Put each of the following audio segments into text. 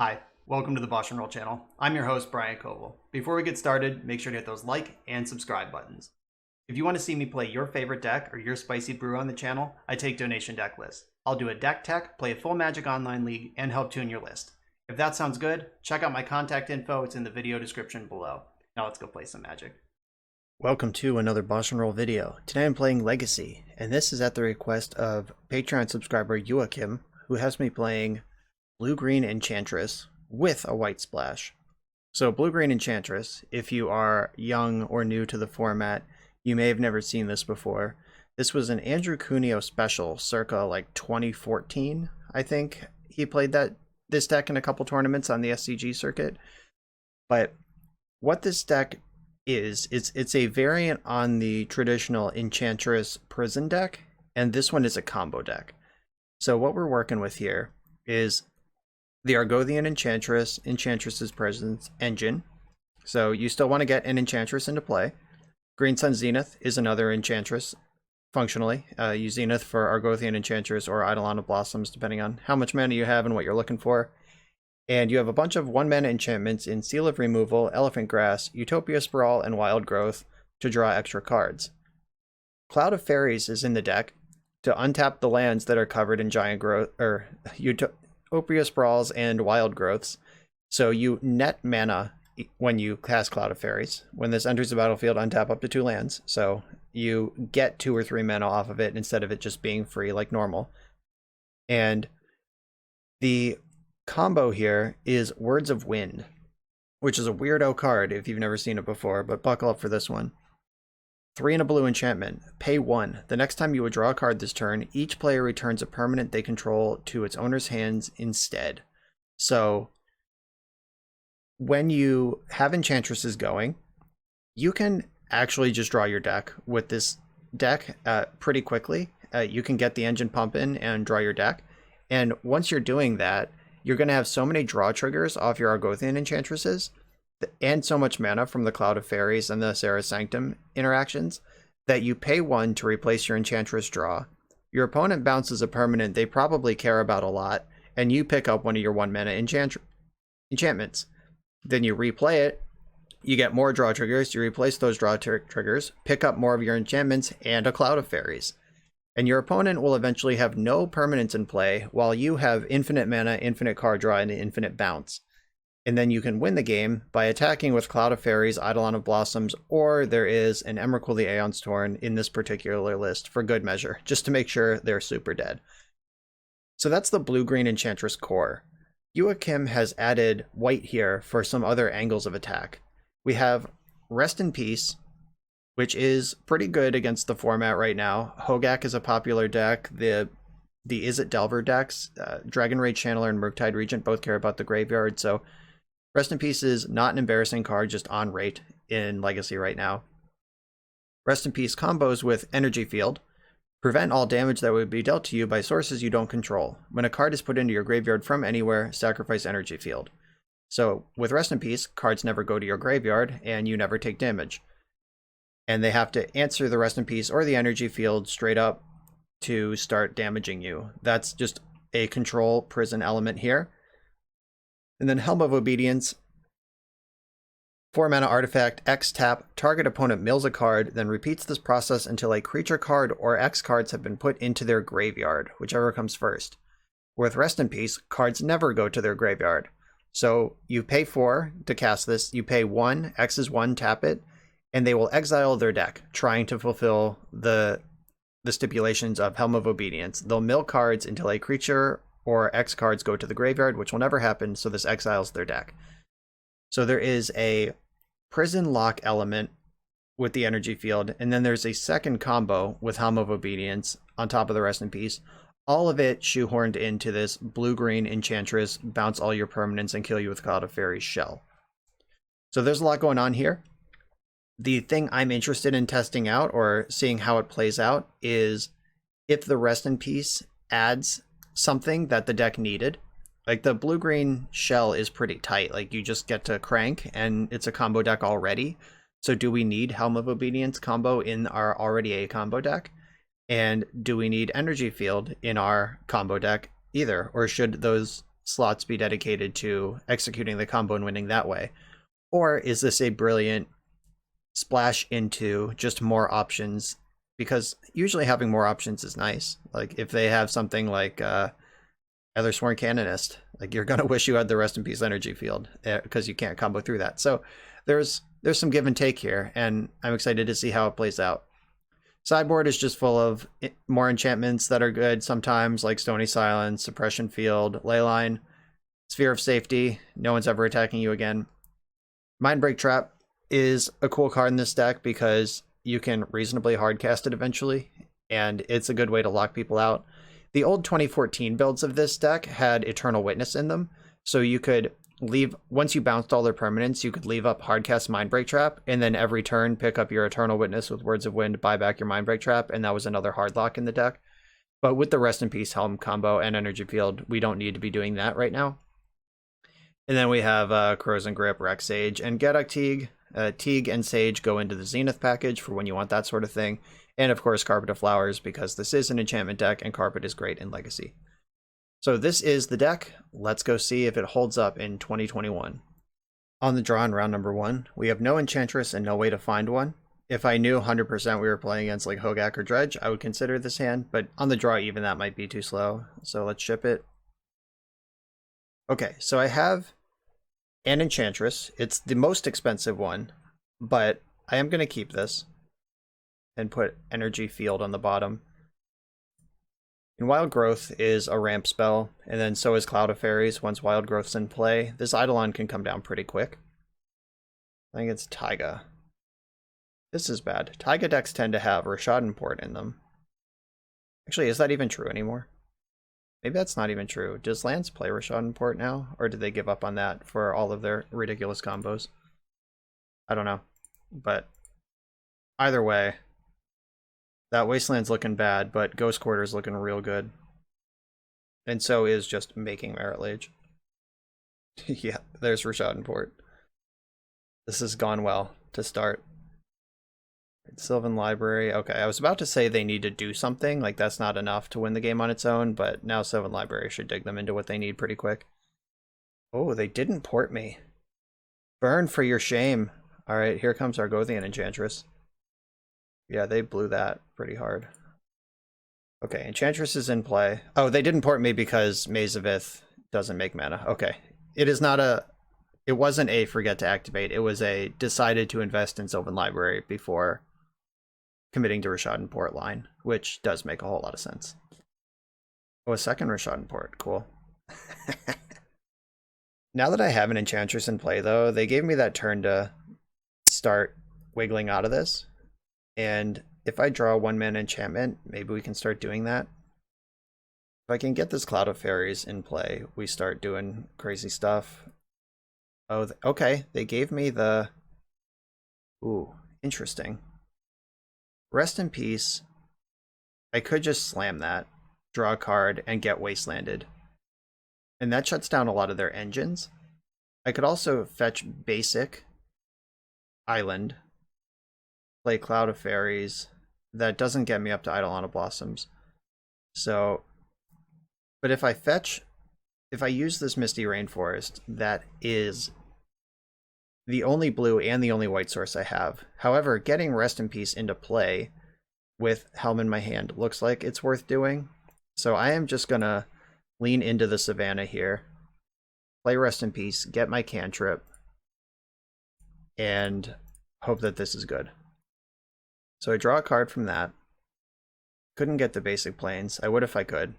Hi, welcome to the BoshNRoll channel. I'm your host, Brian Koval. Before we get started, make sure to hit those like and subscribe buttons. If you want to see me play your favorite deck or your spicy brew on the channel, I take donation deck lists. I'll do a deck tech, play a full Magic Online League, and help tune your list. If that sounds good, check out my contact info. It's in the video description below. Now let's go play some Magic. Welcome to another BoshNRoll video. Today I'm playing Legacy, and this is at the request of Patreon subscriber Joachim, who has me playing Blue-Green Enchantress with a white splash. So Blue-Green Enchantress, if you are young or new to the format, you may have never seen this before. This was an Andrew Cuneo special circa like 2014, I think. He played this deck in a couple tournaments on the SCG circuit. But what this deck is, it's a variant on the traditional Enchantress Prison deck, and this one is a combo deck. So what we're working with here is the Argothian Enchantress, Enchantress's Presence Engine. So you still want to get an Enchantress into play. Green Sun Zenith is another Enchantress, functionally. Use Zenith for Argothian Enchantress or Eidolon of Blossoms, depending on how much mana you have and what you're looking for. And you have a bunch of 1-mana enchantments in Seal of Removal, Elephant Grass, Utopia Sprawl, and Wild Growth to draw extra cards. Cloud of Faeries is in the deck to untap the lands that are covered in Giant Growth, or Utopia Sprawls and Wild Growths. So you net mana when you cast Cloud of Faeries. When this enters the battlefield, untap up to 2 lands. So you get 2 or 3 mana off of it instead of it just being free like normal. And the combo here is Words of Wind, which is a weirdo card if you've never seen it before, but buckle up for this one. 3 and a blue enchantment. Pay 1. The next time you would draw a card this turn, each player returns a permanent they control to its owner's hands instead. So when you have enchantresses going, you can actually just draw your deck with this deck pretty quickly. You can get the engine pumping and draw your deck. And once you're doing that, you're going to have so many draw triggers off your Argothian enchantresses and so much mana from the Cloud of Faeries and the Serra Sanctum interactions that you pay 1 to replace your Enchantress draw. Your opponent bounces a permanent they probably care about a lot, and you pick up one of your 1-mana enchantments. Then you replay it, you get more draw triggers, you replace those draw triggers, pick up more of your enchantments and a Cloud of Faeries. And your opponent will eventually have no permanents in play while you have infinite mana, infinite card draw, and infinite bounce. And then you can win the game by attacking with Cloud of Faeries, Eidolon of Blossoms, or there is an Emrakul the Aeon's Torn in this particular list for good measure, just to make sure they're super dead. So that's the Blue-Green Enchantress core. Joachim has added white here for some other angles of attack. We have Rest in Peace, which is pretty good against the format right now. Hogak is a popular deck. The Izzet Delver decks, Dragon Rage Channeler and Murktide Regent both care about the graveyard, so Rest in Peace is not an embarrassing card, just on rate in Legacy right now. Rest in Peace combos with Energy Field. Prevent all damage that would be dealt to you by sources you don't control. When a card is put into your graveyard from anywhere, sacrifice Energy Field. So with Rest in Peace, cards never go to your graveyard and you never take damage. And they have to answer the Rest in Peace or the Energy Field straight up to start damaging you. That's just a control prison element here. And then Helm of Obedience, 4-mana artifact, X tap, target opponent mills a card, then repeats this process until a creature card or X cards have been put into their graveyard, whichever comes first. With Rest in Peace, cards never go to their graveyard. So you pay 4 to cast this, you pay 1, X is 1, tap it, and they will exile their deck, trying to fulfill the stipulations of Helm of Obedience. They'll mill cards until a creature or X cards go to the graveyard, which will never happen, so this exiles their deck. So there is a prison lock element with the Energy Field, and then there's a second combo with Helm of Obedience on top of the Rest in Peace. All of it shoehorned into this Blue-Green Enchantress, bounce all your permanents and kill you with Cloud of Faeries shell. So there's a lot going on here. The thing I'm interested in testing out or seeing how it plays out is if the Rest in Peace adds something that the deck needed. Like the blue-green shell is pretty tight. Like you just get to crank and it's a combo deck already. So do we need Helm of Obedience combo in our already a combo deck? And do we need Energy Field in our combo deck either? Or should those slots be dedicated to executing the combo and winning that way? Or is this a brilliant splash into just more options? Because usually having more options is nice. Like if they have something like Ethersworn Canonist, like you're gonna wish you had the Rest in Peace energy field because you can't combo through that. So there's some give and take here, and I'm excited to see how it plays out. Sideboard is just full of more enchantments that are good sometimes, like Stony Silence, Suppression Field, Leyline, Sphere of Safety. No one's ever attacking you again. Mindbreak Trap is a cool card in this deck because you can reasonably hardcast it eventually, and it's a good way to lock people out. The old 2014 builds of this deck had Eternal Witness in them, so you could leave, once you bounced all their permanents, you could leave up hardcast Mindbreak Trap, and then every turn pick up your Eternal Witness with Words of Wind, buy back your Mindbreak Trap, and that was another hard lock in the deck. But with the Rest in Peace Helm combo and Energy Field, we don't need to be doing that right now. And then we have Corrosion Grip, Rex Sage, and Gedok Teague. Teague and Sage go into the Zenith package for when you want that sort of thing. And of course, Carpet of Flowers, because this is an enchantment deck, and Carpet is great in Legacy. So this is the deck. Let's go see if it holds up in 2021. On the draw in round number 1, we have no Enchantress and no way to find one. If I knew 100% we were playing against like Hogak or Dredge, I would consider this hand, but on the draw even that might be too slow. So let's ship it. Okay, so I have an Enchantress. It's the most expensive one, but I am going to keep this and put Energy Field on the bottom. And Wild Growth is a ramp spell, and then so is Cloud of Faeries once Wild Growth's in play. This Eidolon can come down pretty quick. I think it's Taiga. This is bad. Taiga decks tend to have Rishadan Port in them. Actually, is that even true anymore? Maybe that's not even true. Does Lance play Rishadan Port now? Or did they give up on that for all of their ridiculous combos? I don't know. But either way, that Wasteland's looking bad, but Ghost Quarter's looking real good. And so is just making Merit Lage. Yeah, there's Rishadan Port. This has gone well to start. Sylvan Library. Okay, I was about to say they need to do something. Like, that's not enough to win the game on its own, but now Sylvan Library should dig them into what they need pretty quick. Oh, they didn't port me. Burn for your shame. Alright, here comes Argothian Enchantress. Yeah, they blew that pretty hard. Okay, Enchantress is in play. Oh, they didn't port me because Maze of Ith doesn't make mana. Okay. It is not a... It wasn't a forget to activate. It was a decided to invest in Sylvan Library before committing to Rishadan Port line, which does make a whole lot of sense. Oh, a second Rishadan Port. Cool. Now that I have an Enchantress in play, though, they gave me that turn to start wiggling out of this. And if I draw 1-mana enchantment, maybe we can start doing that. If I can get this Cloud of Faeries in play, we start doing crazy stuff. Oh, okay. They gave me the... Ooh, interesting. Rest in Peace. I could just slam that, draw a card, and get Wastelanded. And that shuts down a lot of their engines. I could also fetch basic Island, play Cloud of Faeries. That doesn't get me up to Eidolon of Blossoms. So, but if I use this Misty Rainforest, that is the only blue and the only white source I have. However, getting Rest in Peace into play with Helm in my hand looks like it's worth doing. So I am just gonna lean into the Savannah here, play Rest in Peace, get my cantrip, and hope that this is good. So I draw a card from that. Couldn't get the basic plains. I would if I could.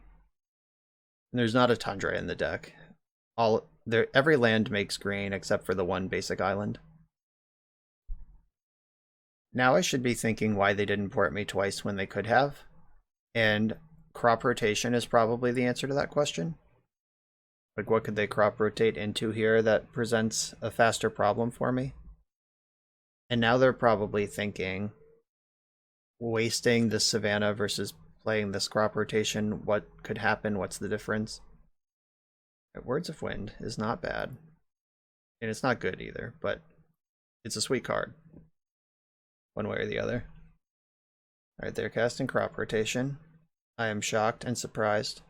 And there's not a Tundra in the deck. Every land makes green except for the one basic island. Now I should be thinking why they didn't port me twice when they could have. And crop rotation is probably the answer to that question. Like, what could they crop rotate into here that presents a faster problem for me? And now they're probably thinking, wasting the Savannah versus playing this crop rotation, what could happen? What's the difference? Words of Wind is not bad. And it's not good either, but it's a sweet card. One way or the other. Alright, they're casting crop rotation. I am shocked and surprised.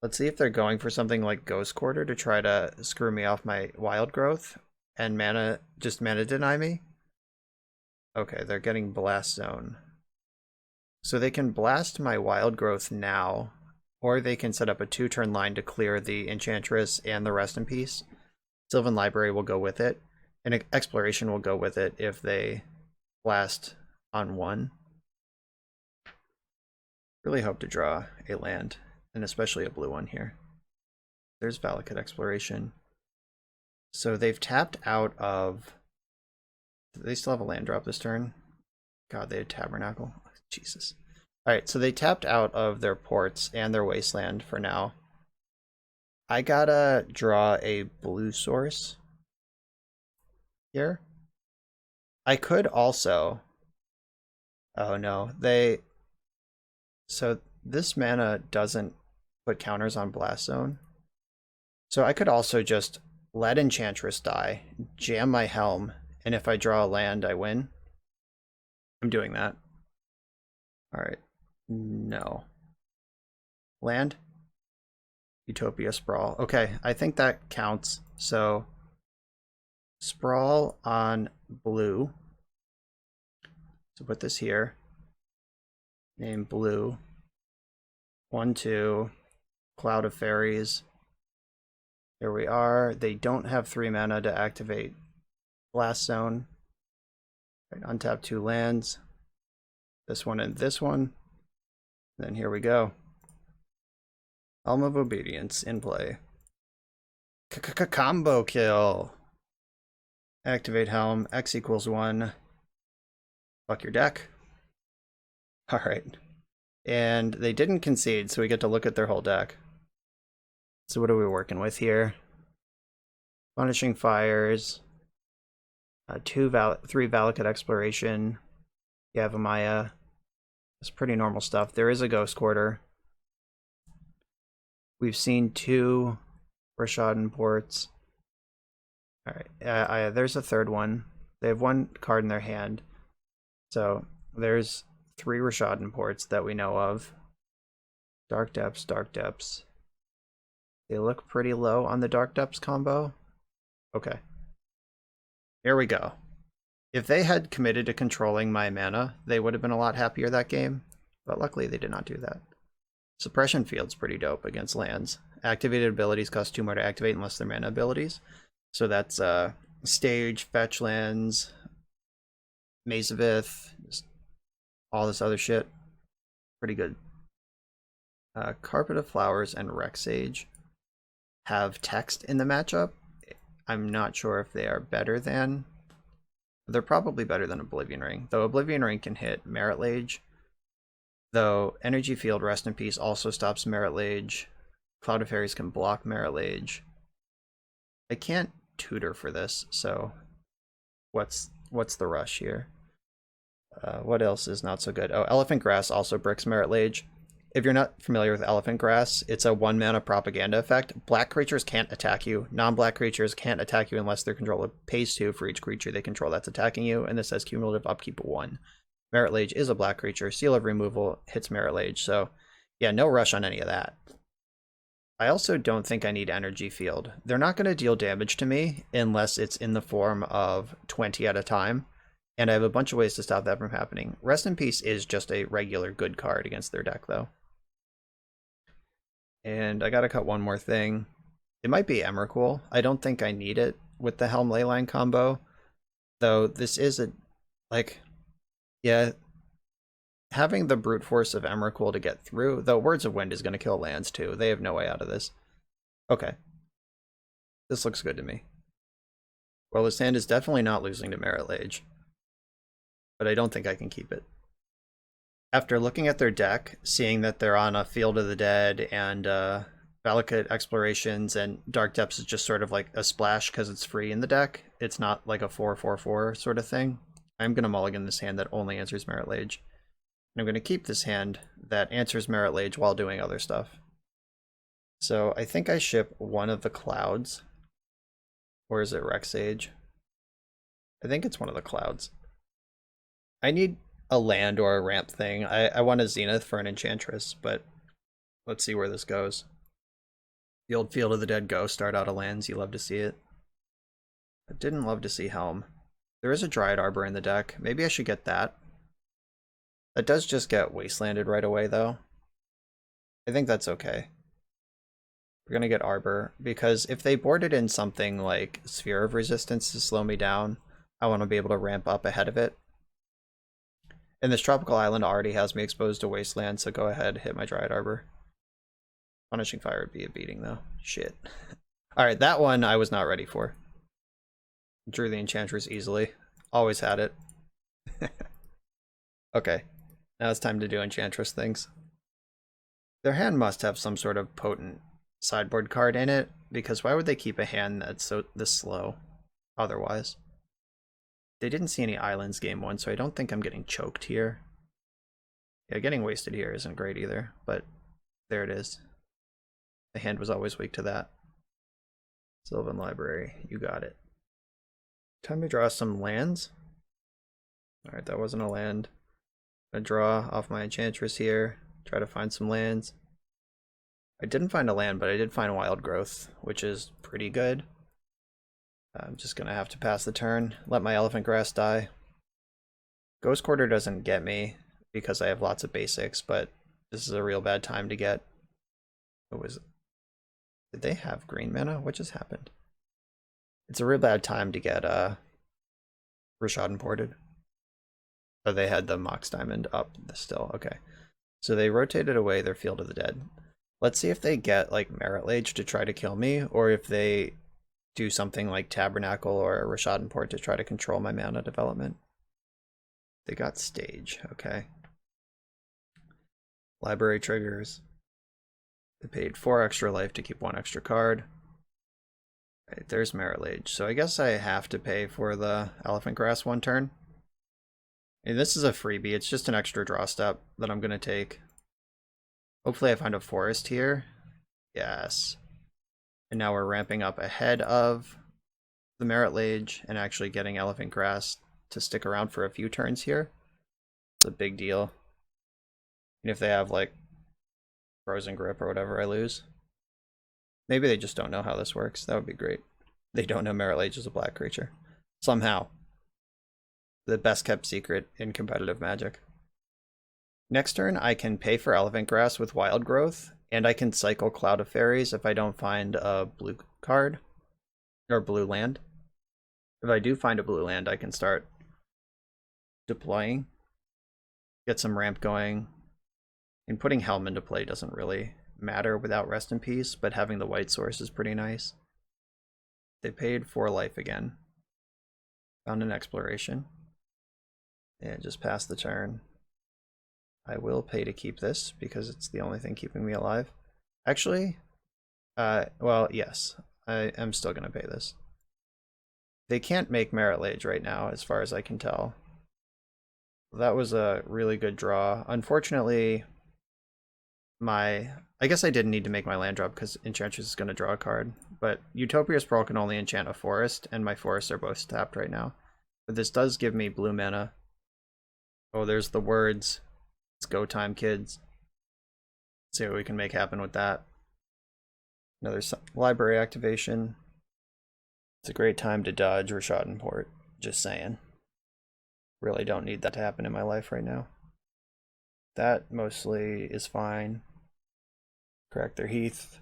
Let's see if they're going for something like Ghost Quarter to try to screw me off my wild growth and mana deny me. Okay, they're getting Blast Zone. So they can blast my wild growth now, or they can set up a 2-turn line to clear the Enchantress and the Rest in Peace. Sylvan Library will go with it, and Exploration will go with it if they blast on 1. Really hope to draw a land, and especially a blue one here. There's Valakut Exploration. So they've tapped out of... Do they still have a land drop this turn? God, they had Tabernacle. Jesus. Alright, so they tapped out of their ports and their wasteland for now. I gotta draw a blue source here. I could also... Oh no, they... So this mana doesn't put counters on Blast Zone. So I could also just let Enchantress die, jam my Helm, and if I draw a land, I win. I'm doing that. Alright. No. Land? Utopia Sprawl. Okay, I think that counts. So, Sprawl on blue. So put this here. Name blue. 1/2. Cloud of Faeries. Here we are. They don't have 3 mana to activate Blast Zone. Right, untap 2 lands. This one and this one. Then here we go. Helm of Obedience in play. Combo kill. Activate Helm. X equals 1. Fuck your deck. Alright. And they didn't concede, so we get to look at their whole deck. So what are we working with here? Punishing Fires. 3 Valakut Exploration. Yavimaya. That's pretty normal stuff. There is a Ghost Quarter. We've seen 2 Rishadan ports. Alright, there's a third one. They have 1 card in their hand. So there's 3 Rishadan ports that we know of. Dark Depths, Dark Depths. They look pretty low on the Dark Depths combo. Okay. Here we go. If they had committed to controlling my mana, they would have been a lot happier that game, but luckily they did not do that. Suppression Field's pretty dope against lands. Activated abilities cost 2 more to activate unless they're mana abilities. So that's Stage, Fetch Lands, Maze of Ith, all this other shit. Pretty good. Carpet of Flowers and Rex Sage have text in the matchup. I'm not sure if they are better than... They're probably better than Oblivion Ring, though Oblivion Ring can hit Merit Lage. Though Energy Field Rest in Peace also stops Merit Lage. Cloud of Faeries can block Merit Lage. I can't tutor for this, so what's the rush here? What else is not so good? Oh, Elephant Grass also bricks Merit Lage. If you're not familiar with Elephant Grass, it's a 1 mana propaganda effect. Black creatures can't attack you. Non-black creatures can't attack you unless their controller pays 2 for each creature they control that's attacking you, and this has cumulative upkeep of 1. Merit Lage is a black creature. Seal of Removal hits Merit Lage, so yeah, no rush on any of that. I also don't think I need Energy Field. They're not going to deal damage to me unless it's in the form of 20 at a time, and I have a bunch of ways to stop that from happening. Rest in Peace is just a regular good card against their deck, though. And I gotta cut one more thing. It might be Emrakul. I don't think I need it with the Helm Leyline combo, though this is a, like, yeah, having the brute force of Emrakul to get through, though Words of Wind is going to kill lands too. They have no way out of this. Okay. This looks good to me. Well, this hand is definitely not losing to Merit Lage, but I don't think I can keep it. After looking at their deck, seeing that they're on a Field of the Dead and Valakut Explorations and Dark Depths is just sort of like a splash because it's free in the deck. It's not like a 4/4/4 sort of thing. I'm going to mulligan this hand that only answers Merit Lage. And I'm going to keep this hand that answers Merit Lage while doing other stuff. So I think I ship one of the Clouds. Or is it Rex Sage? I think it's one of the Clouds. I need a land or a ramp thing. I want a Zenith for an Enchantress, but let's see where this goes. The old Field of the Dead Ghost start out of lands, you love to see it. I didn't love to see Helm. There is a Dryad Arbor in the deck. Maybe I should get that. That does just get wastelanded right away, though. I think that's okay. We're gonna get Arbor, because if they boarded in something like Sphere of Resistance to slow me down, I want to be able to ramp up ahead of it. And this Tropical Island already has me exposed to Wasteland, so go ahead, hit my Dryad Arbor. Punishing Fire would be a beating, though. Shit. Alright, that one I was not ready for. Drew the Enchantress easily. Always had it. Okay, now it's time to do Enchantress things. Their hand must have some sort of potent sideboard card in it, because why would they keep a hand that's this slow otherwise? They didn't see any islands game one, so I don't think I'm getting choked here. Yeah, getting wasted here isn't great either, but there it is. The hand was always weak to that. Sylvan Library, you got it. Time to draw some lands. Alright, that wasn't a land. I'm gonna draw off my Enchantress here, try to find some lands. I didn't find a land, but I did find Wild Growth, which is pretty good. I'm just gonna have to pass the turn, let my Elephant Grass die. Ghost Quarter doesn't get me because I have lots of basics, but this is a real bad time to get. What was it? Did they have green mana? What just happened? It's a real bad time to get Rashad imported. Oh, they had the Mox Diamond up still. Okay. So they rotated away their Field of the Dead. Let's see if they get like Merit Lage to try to kill me, or if they do something like Tabernacle or Rashad Import to try to control my mana development. They got Stage, okay. Library triggers. They paid 4 extra life to keep 1 extra card. Right, there's Merit Lage. So I guess I have to pay for the Elephant Grass 1 turn. And this is a freebie, it's just an extra draw step that I'm gonna take. Hopefully I find a forest here. Yes. And now we're ramping up ahead of the Merit Lage and actually getting Elephant Grass to stick around for a few turns here. It's a big deal. And if they have like Frozen Grip or whatever, I lose. Maybe they just don't know how this works. That would be great. They don't know Merit Lage is a black creature. Somehow. The best kept secret in competitive Magic. Next turn, I can pay for Elephant Grass with Wild Growth, and I can cycle Cloud of Faeries if I don't find a blue card, or blue land. If I do find a blue land, I can start deploying, get some ramp going, and putting Helm into play doesn't really matter without Rest in Peace, but having the white source is pretty nice. They paid 4 life again. Found an Exploration. And just pass the turn. I will pay to keep this because it's the only thing keeping me alive. Actually, well, yes, I am still going to pay this. They can't make Merit Lage right now, as far as I can tell. That was a really good draw. Unfortunately, I guess I didn't need to make my land drop because Enchantress is going to draw a card. But Utopia Sprawl can only enchant a forest, and my forests are both tapped right now. But this does give me blue mana. Oh, there's the words. It's go time, kids. Let's see what we can make happen with that. Another library activation. It's a great time to dodge Rashad Import. Just saying. Really don't need that to happen in my life right now. That mostly is fine. Correct their Heath.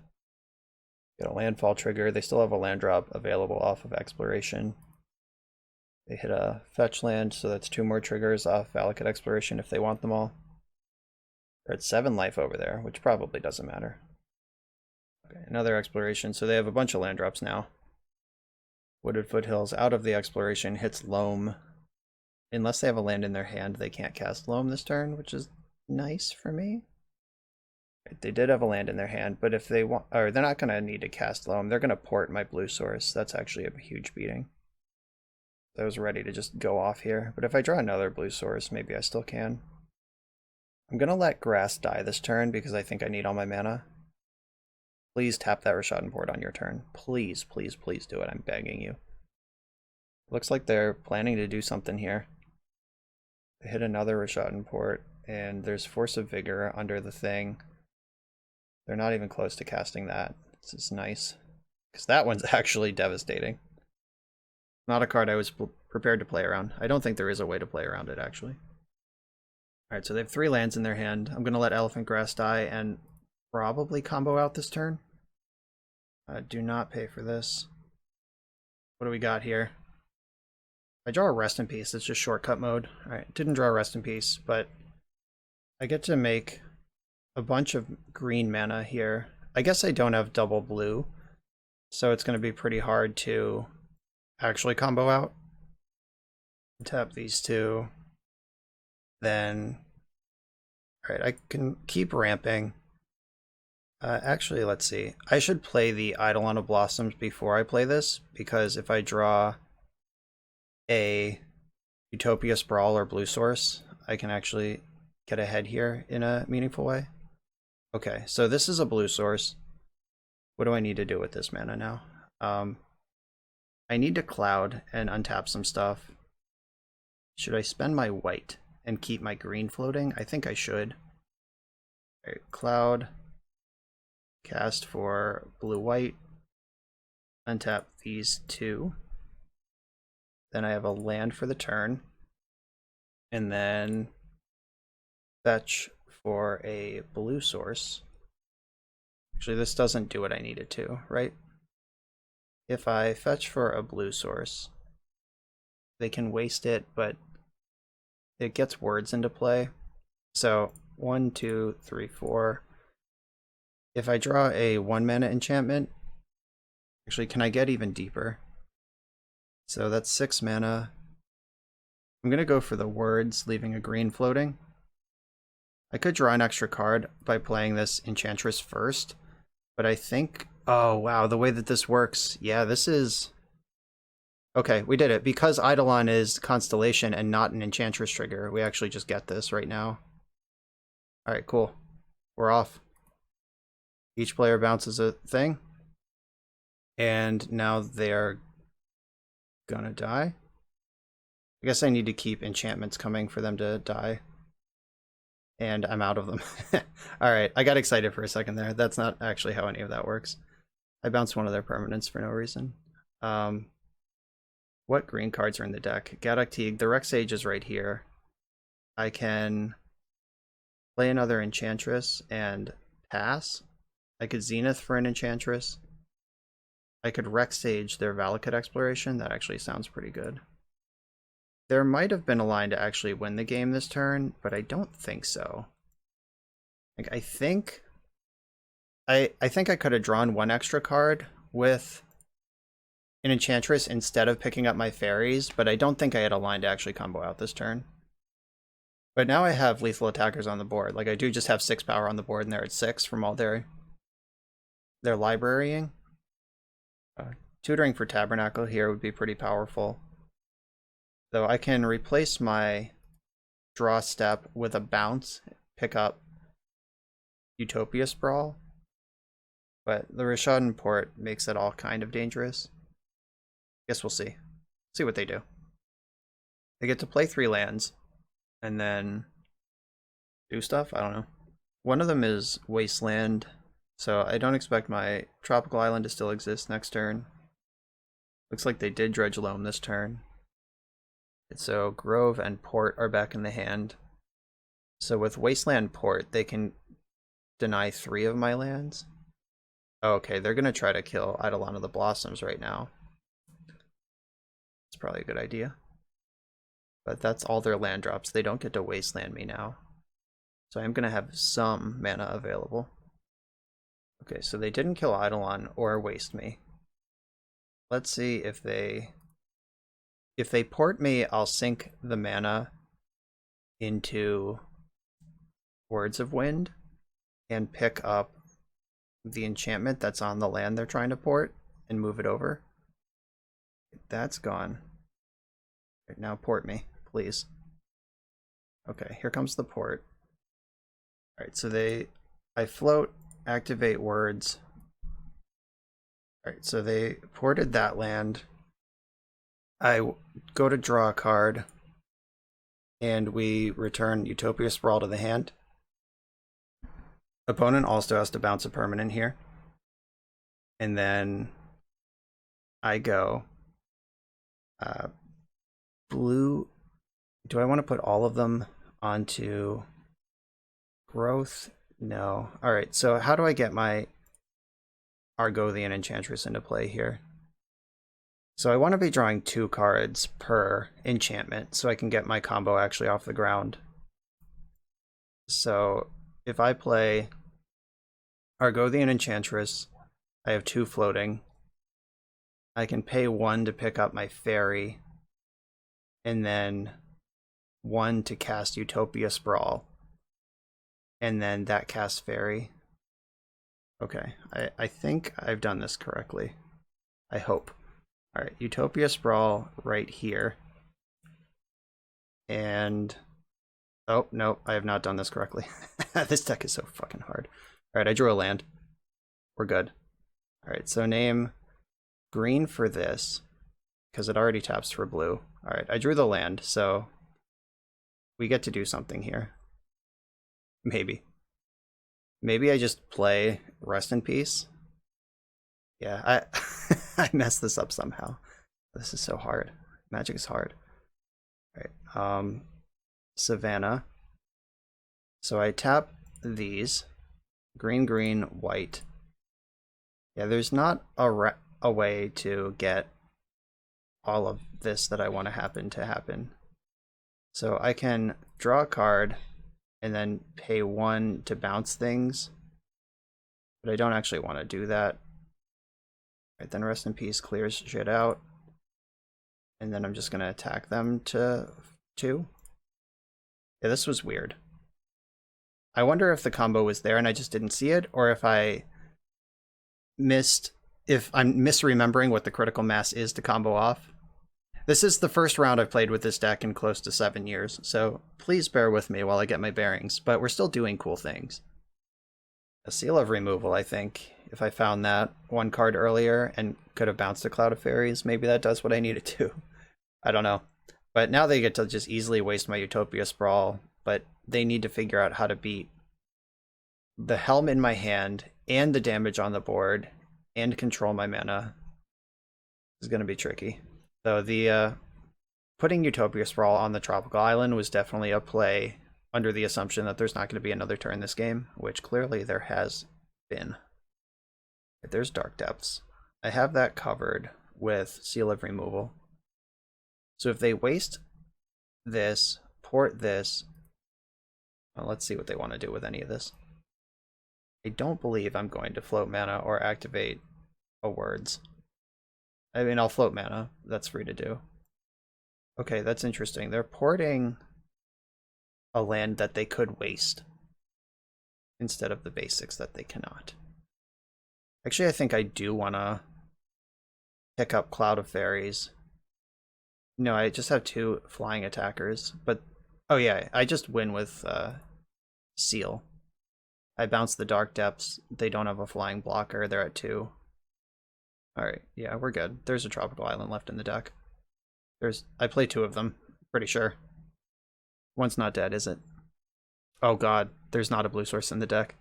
Get a landfall trigger. They still have a land drop available off of Exploration. They hit a fetch land, so that's 2 more triggers off Valakut Exploration if they want them all. They're at 7 life over there, which probably doesn't matter. Okay, another Exploration, so they have a bunch of land drops now. Wooded Foothills out of the Exploration hits Loam. Unless they have a land in their hand, they can't cast Loam this turn, which is nice for me. They did have a land in their hand, but if they want, or they're not going to need to cast Loam, they're going to port my blue source. That's actually a huge beating. I was ready to just go off here, but if I draw another blue source, maybe I still can. I'm going to let grass die this turn because I think I need all my mana. Please tap that Rashad Import on your turn. Please, please, please do it. I'm begging you. Looks like they're planning to do something here. They hit another Rashad Import, and there's Force of Vigor under the thing. They're not even close to casting that. This is nice, because that one's actually devastating. Not a card I was prepared to play around. I don't think there is a way to play around it, actually. Alright, so they have 3 lands in their hand. I'm going to let Elephant Grass die and probably combo out this turn. Do not pay for this. What do we got here? I draw a Rest in Peace. It's just shortcut mode. Alright, didn't draw Rest in Peace, but I get to make a bunch of green mana here. I guess I don't have double blue, so it's going to be pretty hard to actually combo out. Tap these 2. Then, alright, I can keep ramping. Actually, let's see. I should play the Eidolon of Blossoms before I play this, because if I draw a Utopia Sprawl or Blue Source, I can actually get ahead here in a meaningful way. Okay, so this is a blue source. What do I need to do with this mana now? I need to cloud and untap some stuff. Should I spend my white and keep my green floating? I think I should. Alright, cloud. Cast for blue-white. Untap these 2. Then I have a land for the turn. And then fetch for a blue source. Actually, this doesn't do what I need it to, right? If I fetch for a blue source, they can waste it, but it gets words into play. So 1, 2, 3, 4. If I draw a 1 mana enchantment, actually, can I get even deeper? So that's 6 mana. I'm going to go for the words, leaving a green floating. I could draw an extra card by playing this Enchantress first, but I think... Oh, wow, the way that this works. Yeah, this is... Okay, we did it. Because Eidolon is Constellation and not an Enchantress trigger, we actually just get this right now. Alright, cool. We're off. Each player bounces a thing. And now they're gonna die. I guess I need to keep enchantments coming for them to die. And I'm out of them. Alright, I got excited for a second there. That's not actually how any of that works. I bounced one of their permanents for no reason. What green cards are in the deck? Gaddock Teague. The Rex Sage is right here. I can play another Enchantress and pass. I could Zenith for an Enchantress. I could Rex Sage their Valakut Exploration. That actually sounds pretty good. There might have been a line to actually win the game this turn, but I don't think so. Like, I think I could have drawn 1 extra card with an Enchantress instead of picking up my fairies, but I don't think I had a line to actually combo out this turn. But now I have lethal attackers on the board. Like, I do just have 6 power on the board, and they're at 6 from all their librarying. Tutoring for Tabernacle here would be pretty powerful. Though I can replace my draw step with a bounce, pick up Utopia Sprawl. But the Rishadan Port makes it all kind of dangerous. Guess we'll see. See what they do. They get to play 3 lands and then do stuff? I don't know. One of them is Wasteland, so I don't expect my Tropical Island to still exist next turn. Looks like they did Dredge Loam this turn. So Grove and Port are back in the hand. So with Wasteland Port, they can deny 3 of my lands. Okay, they're going to try to kill Eidolon of the Blossoms right now. It's probably a good idea. But that's all their land drops. They don't get to Wasteland me now. So I'm going to have some mana available. Okay, so they didn't kill Eidolon or waste me. Let's see if they... If they port me, I'll sink the mana into Words of Wind and pick up the enchantment that's on the land they're trying to port and move it over. That's gone. Right, now port me, please. Okay, here comes the port. Alright, so I float, activate words. Alright, so they ported that land. I go to draw a card, and we return Utopia Sprawl to the hand. Opponent also has to bounce a permanent here. And then I go blue. Do I want to put all of them onto growth? No. All right, so how do I get my Argothian Enchantress into play here? So I want to be drawing 2 cards per enchantment so I can get my combo actually off the ground. So if I play Argothian Enchantress, I have 2 floating. I can pay 1 to pick up my fairy, and then 1 to cast Utopia Sprawl, and then that casts fairy. Okay, I think I've done this correctly. I hope. All right, Utopia Sprawl right here. And, oh, no, I have not done this correctly. This deck is so fucking hard. All right, I drew a land. We're good. All right, so name green for this, because it already taps for blue. All right, I drew the land, so we get to do something here. Maybe. Maybe I just play Rest in Peace. Yeah, I messed this up somehow. This is so hard. Magic is hard. All right, Savannah. So I tap these. Green, green, white. Yeah, there's not a way to get all of this that I want to happen. So I can draw a card and then pay 1 to bounce things, but I don't actually want to do that. Right, then Rest in Peace clears shit out, and then I'm just going to attack them to 2. Yeah, this was weird. I wonder if the combo was there and I just didn't see it, or if I'm misremembering what the critical mass is to combo off. This is the first round I've played with this deck in close to 7 years, so please bear with me while I get my bearings, but we're still doing cool things. A Seal of Removal, I think. If I found that 1 card earlier and could have bounced a Cloud of Faeries, maybe that does what I need it to. I don't know. But now they get to just easily waste my Utopia Sprawl, but they need to figure out how to beat the Helm in my hand and the damage on the board and control my mana. Is going to be tricky. So the putting Utopia Sprawl on the Tropical Island was definitely a play under the assumption that there's not going to be another turn this game, which clearly there has been. There's Dark Depths. I have that covered with Seal of Removal. So if they waste this, port this, well, let's see what they want to do with any of this. I don't believe I'm going to float mana or activate a words. I mean, I'll float mana. That's free to do. Okay, that's interesting. They're porting a land that they could waste instead of the basics that they cannot. Actually, I think I do want to pick up Cloud of Faeries. No, I just have 2 flying attackers, but oh yeah, I just win with Seal. I bounce the Dark Depths. They don't have a flying blocker. They're at 2. Alright, yeah, we're good. There's a Tropical Island left in the deck. I play 2 of them, pretty sure. One's not dead, is it? Oh god, there's not a blue source in the deck.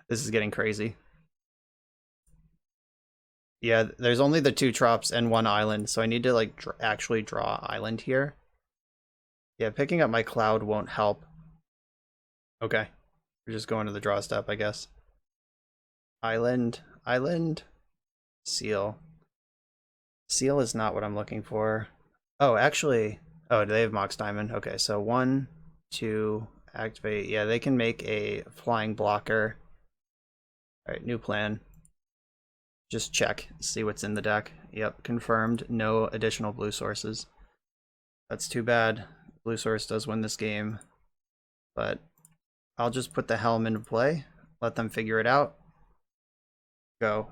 This is getting crazy. Yeah, there's only the 2 Trops and 1 island, so I need to like actually draw island here. Yeah, picking up my Cloud won't help. Okay, we're just going to the draw step, I guess. Island, Seal. Seal is not what I'm looking for. Oh, actually, oh, do they have Mox Diamond? Okay, so 1, 2, activate. Yeah, they can make a flying blocker. Alright, new plan. Just check, see what's in the deck. Yep, confirmed. No additional blue sources. That's too bad. Blue source does win this game. But I'll just put the Helm into play. Let them figure it out. Go.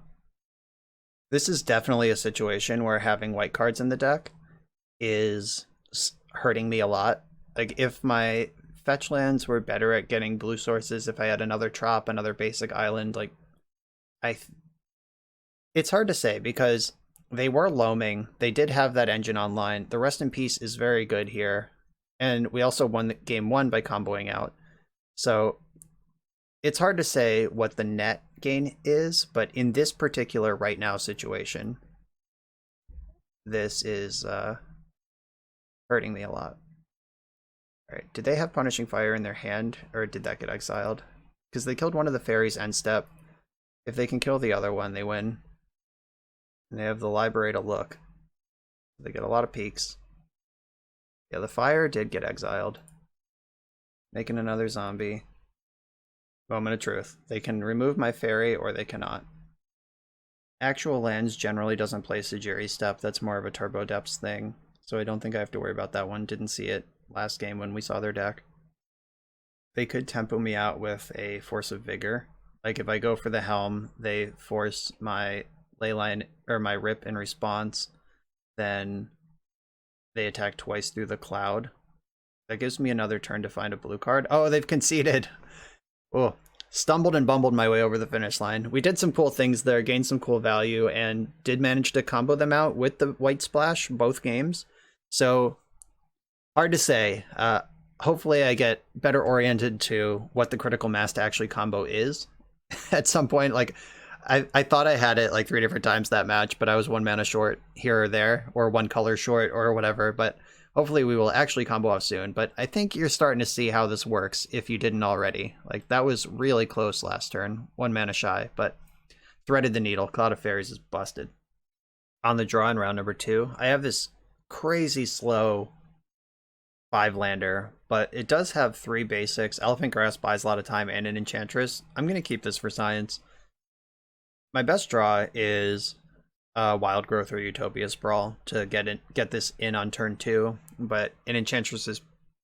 This is definitely a situation where having white cards in the deck is hurting me a lot. Like, if my fetch lands were better at getting blue sources, if I had another Trop, another basic island, like, it's hard to say because they were loaming. They did have that engine online. The Rest in Peace is very good here. And we also won game 1 by comboing out. So it's hard to say what the net gain is, but in this particular right now situation, this is hurting me a lot. Alright, did they have Punishing Fire in their hand, or did that get exiled? Because they killed one of the fairies end step. If they can kill the other one, they win. And they have the library to look. They get a lot of peaks. Yeah, the fire did get exiled. Making another zombie. Moment of truth. They can remove my fairy, or they cannot. Actual lands generally doesn't play Sejiri step. That's more of a Turbo Depths thing. So I don't think I have to worry about that one. Didn't see it last game when we saw their deck. They could tempo me out with a Force of Vigor. Like if I go for the Helm, they force my Leyline or my Rip in response, then they attack twice through the Cloud. That gives me another turn to find a blue card. Oh, they've conceded. Oh, stumbled and bumbled my way over the finish line. We did some cool things there, gained some cool value, and did manage to combo them out with the White Splash both games. So hard to say. Hopefully I get better oriented to what the critical mass to actually combo is at some point. Like I thought I had it like 3 different times that match, but I was 1 mana short here or there, or 1 color short or whatever. But hopefully we will actually combo off soon. But I think you're starting to see how this works if you didn't already. Like that was really close last turn, 1 mana shy, but threaded the needle. Cloud of Faeries is busted. On the draw in round number 2, I have this crazy slow 5-lander, but it does have 3 basics. Elephant Grass buys a lot of time and an Enchantress. I'm going to keep this for science. My best draw is Wild Growth or Utopia Sprawl to get this in on turn 2, but an Enchantress is,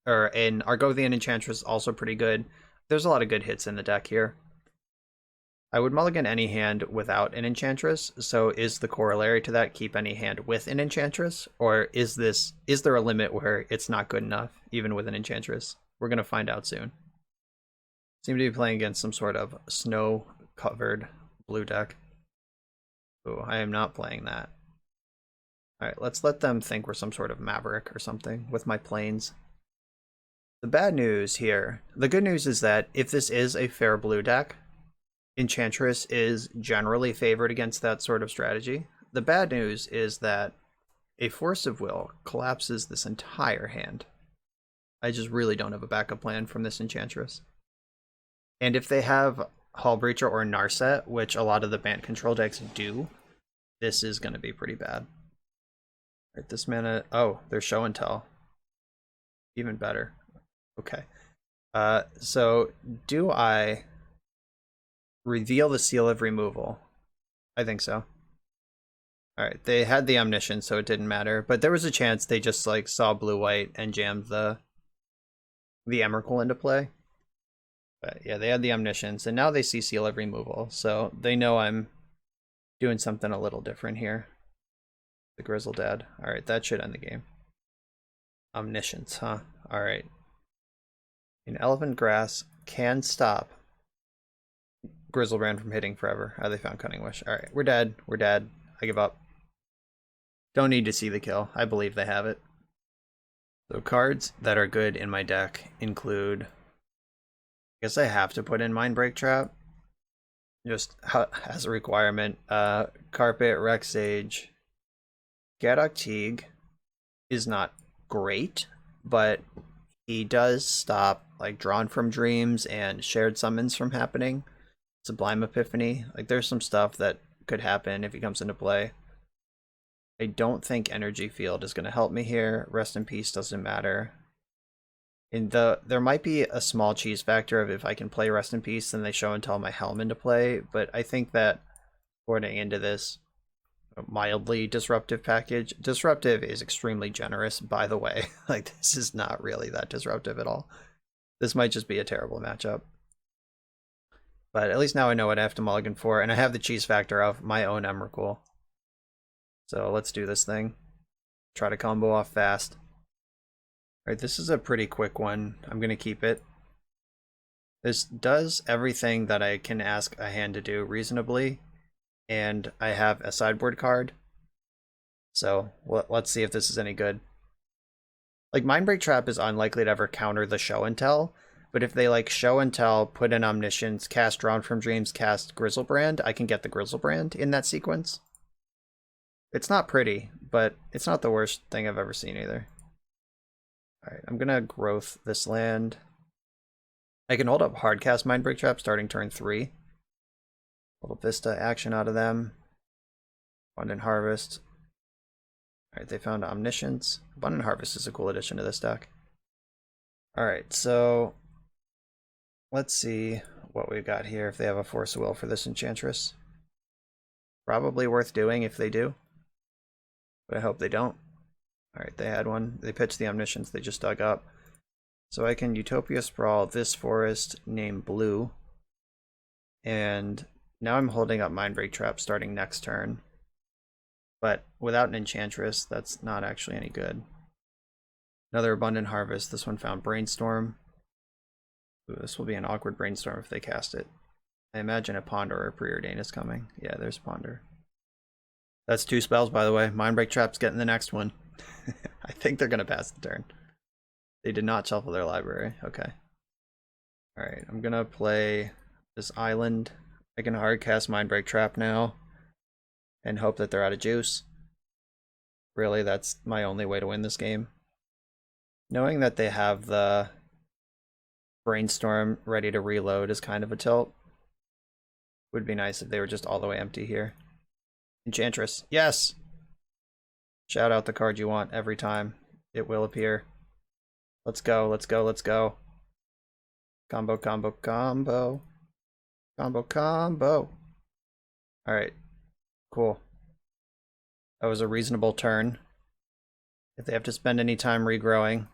or an Argothian Enchantress is also pretty good. There's a lot of good hits in the deck here. I would mulligan any hand without an Enchantress, so is the corollary to that keep any hand with an Enchantress? Or is there a limit where it's not good enough, even with an Enchantress? We're going to find out soon. Seem to be playing against some sort of snow-covered blue deck. Ooh, I am not playing that. Alright, let's let them think we're some sort of Maverick or something with my planes. The bad news here, the good news is that if this is a fair blue deck, Enchantress is generally favored against that sort of strategy. The bad news is that a Force of Will collapses this entire hand. I just really don't have a backup plan from this Enchantress. And if they have Hull Breacher or Narset, which a lot of the Bant control decks do, this is going to be pretty bad. Right, this mana... Oh, they're Show and Tell. Even better. Okay. So, do I reveal the Seal of Removal? I think so. Alright, they had the Omniscience, so it didn't matter. But there was a chance they just like saw blue-white and jammed the Emrakul into play. But yeah, they had the Omniscience, and now they see Seal of Removal, so they know I'm doing something a little different here. The Grizzle Dad. Alright, that should end the game. Omniscience, huh? Alright. An Elephant Grass can stop Grizzlebrand from hitting forever. Oh, they found Cunning Wish. Alright, we're dead. We're dead. I give up. Don't need to see the kill. I believe they have it. So cards that are good in my deck include... I guess I have to put in Mindbreak Trap. Just as a requirement. Carpet, Rex Sage. Gadok Teague is not great, but he does stop like Drawn from Dreams and Shared Summons from happening. Sublime Epiphany. Like there's some stuff that could happen if he comes into play. I don't think Energy Field is going to help me here. Rest in Peace doesn't matter. There might be a small cheese factor of if I can play Rest in Peace, then they Show and Tell my Helm into play, but I think that according into this mildly disruptive package, disruptive is extremely generous, by the way. Like this is not really that disruptive at all. This might just be a terrible matchup. But at least now I know what I have to mulligan for, and I have the cheese factor of my own Emrakul. So let's do this thing. Try to combo off fast. Alright, this is a pretty quick one. I'm going to keep it. This does everything that I can ask a hand to do reasonably, and I have a sideboard card. So let's see if this is any good. Like, Mindbreak Trap is unlikely to ever counter the Show and Tell, But if they like show and tell, put in Omniscience, cast Drawn from Dreams, cast Grizzlebrand, I can get the Grizzlebrand in that sequence. It's not pretty, but it's not the worst thing I've ever seen either. Alright, I'm gonna growth this land. I can hold up Hardcast Mindbreak Trap starting turn 3. Little Vista action out of them. Abundant Harvest. Alright, they found Omniscience. Abundant Harvest is a cool addition to this deck. Alright, so let's see what we've got here if they have a Force of Will for this Enchantress. Probably worth doing if they do, but I hope they don't. Alright, they had one. They pitched the Omniscience, they just dug up. So I can Utopia Sprawl this forest named Blue, and now I'm holding up Mindbreak Trap starting next turn. But without an Enchantress, that's not actually any good. Another Abundant Harvest. This one found Brainstorm. Ooh, this will be an awkward Brainstorm if they cast it. I imagine a Ponder or a Preordain is coming. Yeah, there's Ponder. That's 2 spells, by the way. Mindbreak Trap's getting the next one. I think they're going to pass the turn. They did not shuffle their library. Okay. Alright, I'm going to play this island. I can hardcast Mindbreak Trap now and hope that they're out of juice. Really, that's my only way to win this game. Knowing that they have the Brainstorm ready to reload is kind of a tilt. Would be nice if they were just all the way empty here. Enchantress. Yes! Shout out the card you want every time. It will appear. Let's go, let's go, let's go. Combo, combo, combo. Combo, combo. Alright. Cool. That was a reasonable turn. If they have to spend any time regrowing,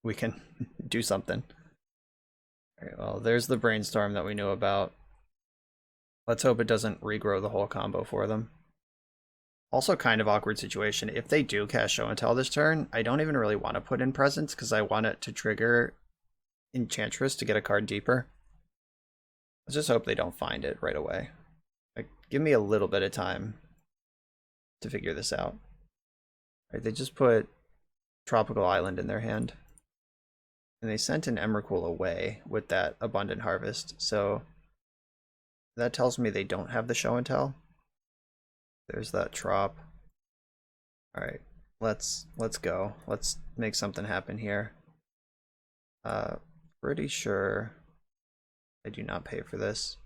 we can do something. Alright, well, there's the Brainstorm that we knew about. Let's hope it doesn't regrow the whole combo for them. Also kind of awkward situation. If they do cast Show and Tell this turn, I don't even really want to put in Presence because I want it to trigger Enchantress to get a card deeper. Let's just hope they don't find it right away. Like, give me a little bit of time to figure this out. Right, they just put Tropical Island in their hand. And they sent an Emrakul away with that Abundant Harvest. So that tells me they don't have the Show and Tell. There's that Trop. Alright, let's go. Let's make something happen here. Pretty sure I do not pay for this.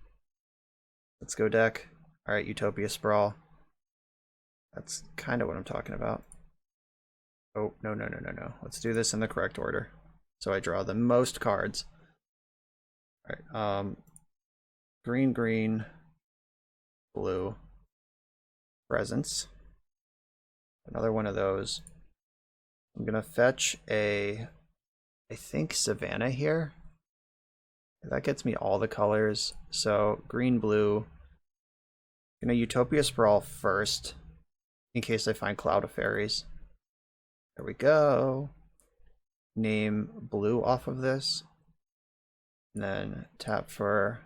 Let's go deck. Alright, Utopia Sprawl. That's kind of what I'm talking about. Oh, no. Let's do this in the correct order. So I draw the most cards. Alright, green, green, blue. Presence. Another one of those. I'm gonna fetch a, I think, Savannah here. That gets me all the colors. So green, blue. I'm gonna Utopia Sprawl first, in case I find Cloud of Faeries. There we go. Name blue off of this. And then tap for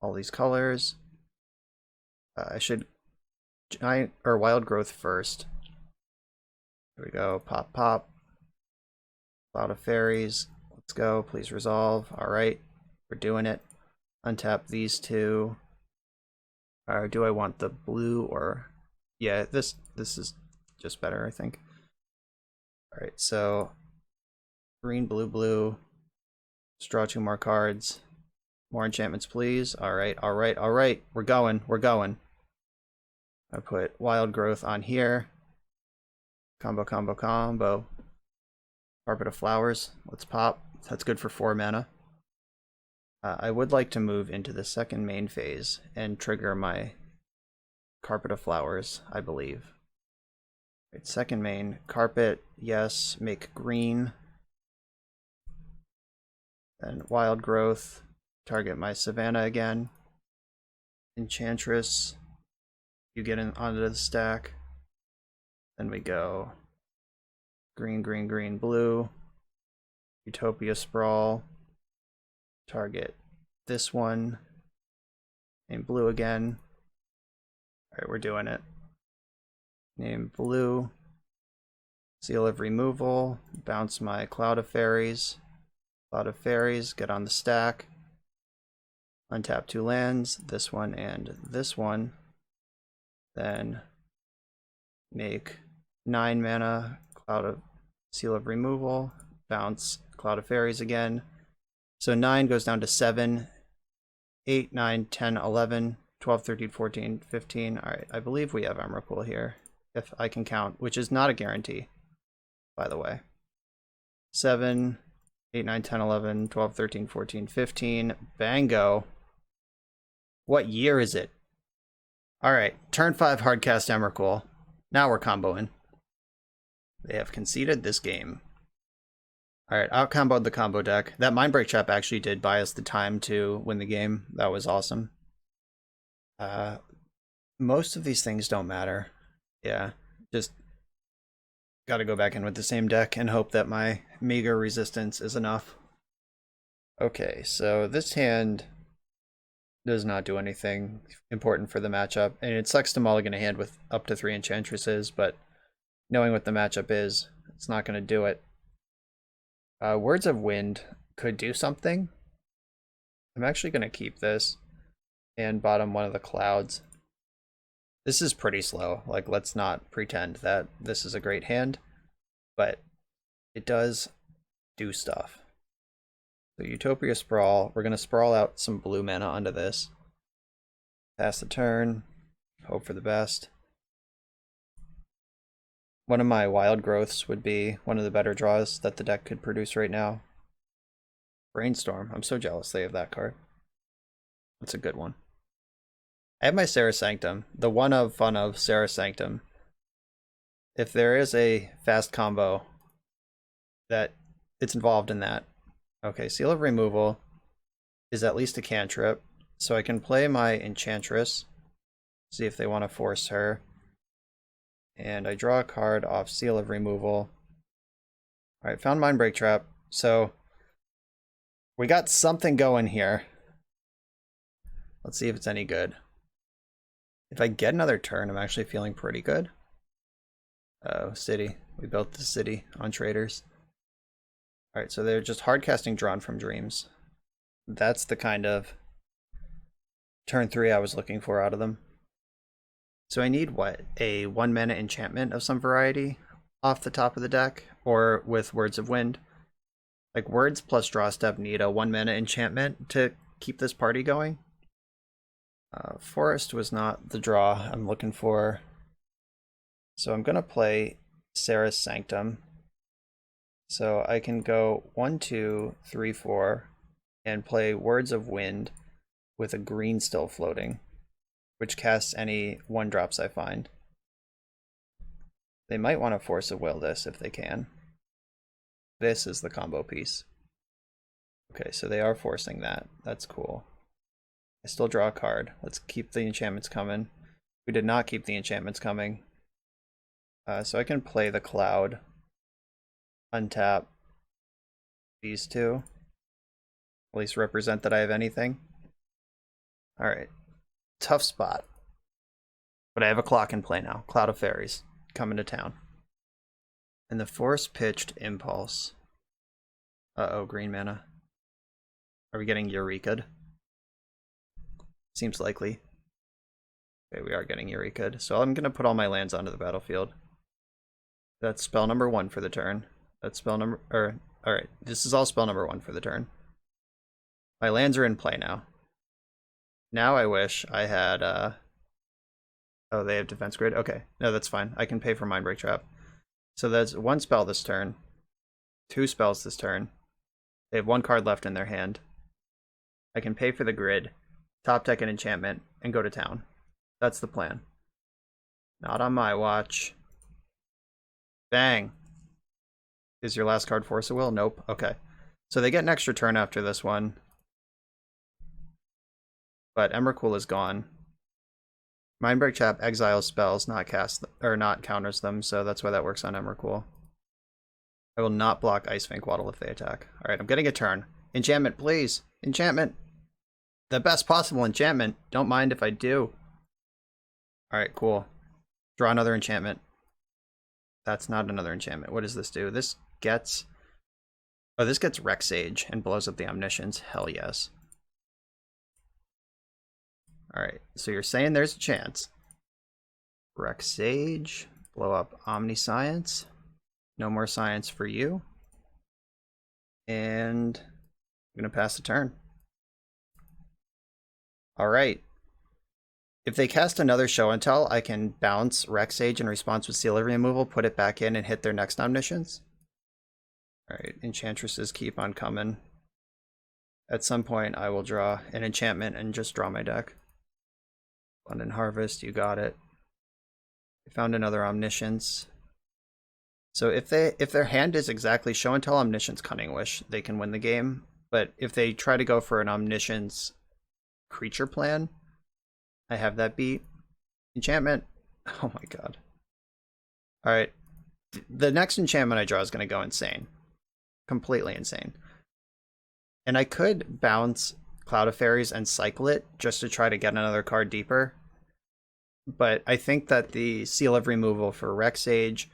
all these colors. I should Giant or Wild Growth first. There we go. Pop, pop. Cloud of Faeries. Let's go. Please resolve. Alright. We're doing it. Untap these two. Or do I want the blue or... Yeah, this is just better, I think. Alright, so... Green, blue, blue. Let's draw 2 more cards. More enchantments, please. Alright. We're going. I put Wild Growth on here. Combo, combo, combo. Carpet of Flowers. Let's pop. That's good for 4 mana. I would like to move into the second main phase and trigger my Carpet of Flowers, I believe. Right, second main. Carpet, yes. Make green. Then Wild Growth. Target my Savannah again. Enchantress. You get in onto the stack. Then we go green, green, green, blue. Utopia Sprawl. Target this one. Name blue again. Alright, we're doing it. Name blue. Seal of Removal. Bounce my Cloud of Faeries. Cloud of Faeries, get on the stack. Untap 2 lands, this one and this one. Then make 9 mana, Cloud of Seal of Removal, bounce Cloud of Faeries again. So 9 goes down to 7, 8, 9, 10, 11, 12, 13, 14, 15. Alright, I believe we have Emrakul here, if I can count, which is not a guarantee, by the way. 7, 8, 9, 10, 11, 12, 13, 14, 15. Bango. What year is it? Alright, turn 5 hardcast Emrakul. Now we're comboing. They have conceded this game. Alright, out-comboed the combo deck. That Mindbreak Trap actually did buy us the time to win the game. That was awesome. Most of these things don't matter. Yeah, just gotta go back in with the same deck and hope that my meager resistance is enough. Okay, so this hand does not do anything important for the matchup, and it sucks to mulligan a hand with up to 3 enchantresses, but knowing what the matchup is, it's not going to do it. Words of Wind could do something. I'm actually going to keep this and bottom one of the clouds. This is pretty slow. Like, let's not pretend that this is a great hand, but it does do stuff. So Utopia Sprawl, we're going to sprawl out some blue mana onto this. Pass the turn, hope for the best. One of my Wild Growths would be one of the better draws that the deck could produce right now. Brainstorm, I'm so jealous they have that card. That's a good one. I have my Serra Sanctum, the one of fun of Serra Sanctum. If there is a fast combo that it's involved in that. Okay, Seal of Removal is at least a cantrip, so I can play my Enchantress, see if they want to force her. And I draw a card off Seal of Removal. Alright, found Mindbreak Trap, so we got something going here. Let's see if it's any good. If I get another turn, I'm actually feeling pretty good. Oh, city. We built the city on traders. Alright, so they're just hardcasting Drawn from Dreams. That's the kind of turn 3 I was looking for out of them. So I need what? A 1 mana enchantment of some variety off the top of the deck, or with Words of Wind. Like, Words plus Draw Step need a 1 mana enchantment to keep this party going. Forest was not the draw I'm looking for. So I'm going to play Serra's Sanctum. So I can go 1, 2, 3, 4 and play Words of Wind with a green still floating, which casts any 1-drops I find. They might want to Force of Will this if they can. This is the combo piece. Okay, so they are forcing that. That's cool. I still draw a card. Let's keep the enchantments coming. We did not keep the enchantments coming. So I can play the Cloud. Untap these two. At least represent that I have anything. Alright. Tough spot. But I have a clock in play now. Cloud of Faeries coming to town. And the Force Pitched Impulse. Uh-oh, green mana. Are we getting Eureka'd? Seems likely. Okay, we are getting Eureka'd. So I'm going to put all my lands onto the battlefield. That's spell number 1 for the turn. That's spell number... Alright, this is all spell number 1 for the turn. My lands are in play now. Now I wish I had... Oh, they have Defense Grid? Okay. No, that's fine. I can pay for Mindbreak Trap. So that's 1 spell this turn. 2 spells this turn. They have 1 card left in their hand. I can pay for the grid, top deck an enchantment, and go to town. That's the plan. Not on my watch. Bang. Is your last card Force of Will? Nope. Okay. So they get an extra turn after this one. But Emrakul is gone. Mindbreak Trap exiles spells, not counters them, so that's why that works on Emrakul. I will not block Icefang Waddle if they attack. Alright, I'm getting a turn. Enchantment, please! Enchantment! The best possible enchantment. Don't mind if I do. Alright, cool. Draw another enchantment. That's not another enchantment. What does this do? This gets Oh, this gets Rex Sage and blows up the Omniscience. Hell yes. Alright, so you're saying there's a chance. Rex Sage, blow up Omniscience. No more science for you. And I'm going to pass the turn. Alright. If they cast another Show and Tell, I can bounce Rex Sage in response with Seal Removal, put it back in, and hit their next Omniscience. Alright, Enchantresses keep on coming. At some point, I will draw an enchantment and just draw my deck. London Harvest, you got it. I found another Omniscience. So if their hand is exactly Show and Tell, Omniscience, Cunning Wish, they can win the game. But if they try to go for an Omniscience creature plan, I have that beat. Enchantment. Oh my god. Alright. The next enchantment I draw is going to go insane. Completely insane. And I could bounce Cloud of Faeries and cycle it just to try to get another card deeper. But I think that the Seal of Removal for Rex Sage,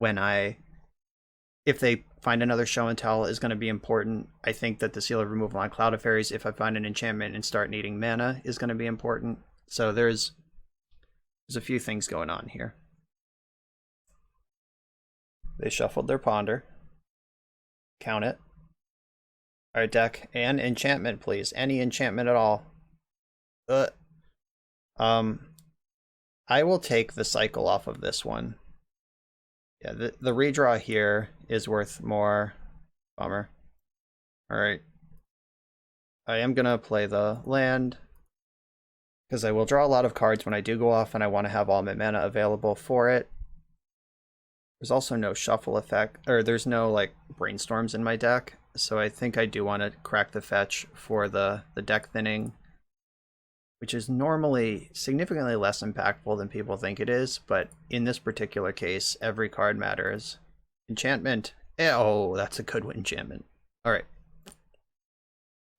if they find another Show and Tell, is going to be important. I think that the Seal of Removal on Cloud of Faeries, if I find an enchantment and start needing mana, is going to be important. So there's a few things going on here. They shuffled their Ponder. Count it. Alright, deck. And enchantment, please. Any enchantment at all. I will take the cycle off of this one. Yeah, the redraw here is worth more. Bummer. Alright. I am going to play the land, because I will draw a lot of cards when I do go off, and I want to have all my mana available for it. There's also no shuffle effect, or there's no like brainstorms in my deck, so I think I do want to crack the fetch for the deck thinning, which is normally significantly less impactful than people think it is, but in this particular case, every card matters. Enchantment. Oh, that's a good one, enchantment. Alright.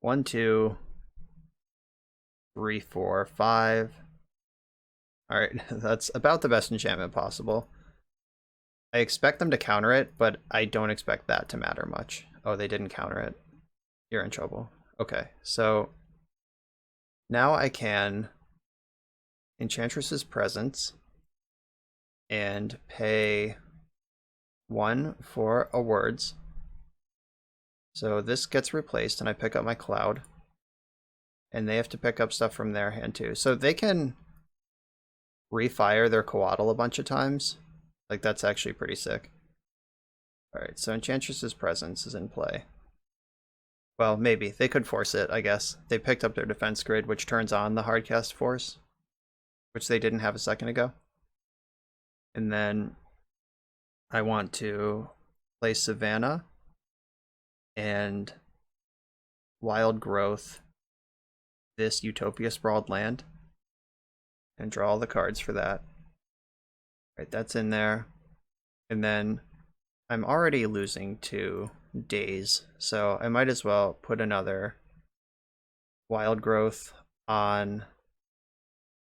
1, 2, 3, 4, 5. Alright, that's about the best enchantment possible. I expect them to counter it, but I don't expect that to matter much. Oh, they didn't counter it. You're in trouble. Okay, so now I can Enchantress's Presence and pay 1 for a Words. So this gets replaced and I pick up my Cloud. And they have to pick up stuff from their hand too. So they can refire their Coatl a bunch of times. Like, that's actually pretty sick. Alright, so Enchantress's Presence is in play. Well, maybe. They could force it, I guess. They picked up their defense grid, which turns on the hardcast force, which they didn't have a second ago. And then I want to play Savannah and Wild Growth this Utopia Sprawled land and draw all the cards for that. Right, that's in there. And then I'm already losing to Daze, so I might as well put another Wild Growth on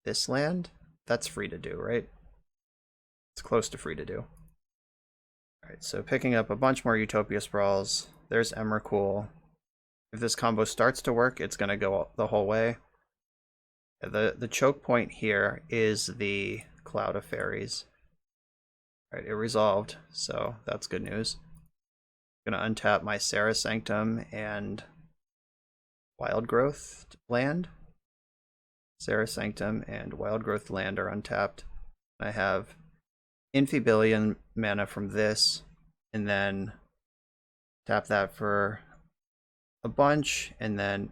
this land. That's free to do, right? It's close to free to do. Alright, so picking up a bunch more Utopia Sprawls. There's Emrakul. If this combo starts to work, it's going to go the whole way. The choke point here is the Cloud of Faeries. Alright, it resolved, so that's good news. I'm going to untap my Serra Sanctum and Wild Growth land. Serra Sanctum and Wild Growth land are untapped. I have Amphibillion mana from this, and then tap that for a bunch, and then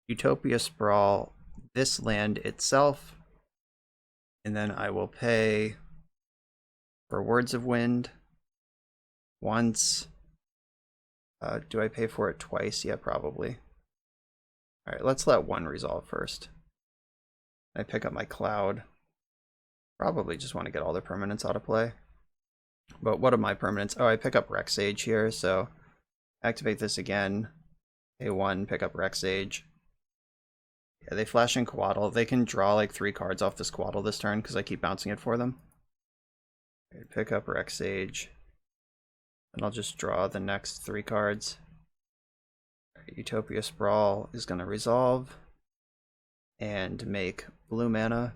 Utopia Sprawl this land itself, and then I will pay for Words of Wind once. Do I pay for it twice? Yeah, probably. Alright, let's let one resolve first. I pick up my Cloud. Probably just want to get all the permanents out of play. But what are my permanents? Oh, I pick up Rex Sage here, so activate this again. A1, pick up Rex Sage. Yeah, they flash in Coatl. They can draw like 3 cards off this Coatl this turn because I keep bouncing it for them. Pick up Rex Sage. And I'll just draw the next 3 cards. Utopia Sprawl is going to resolve and make blue mana.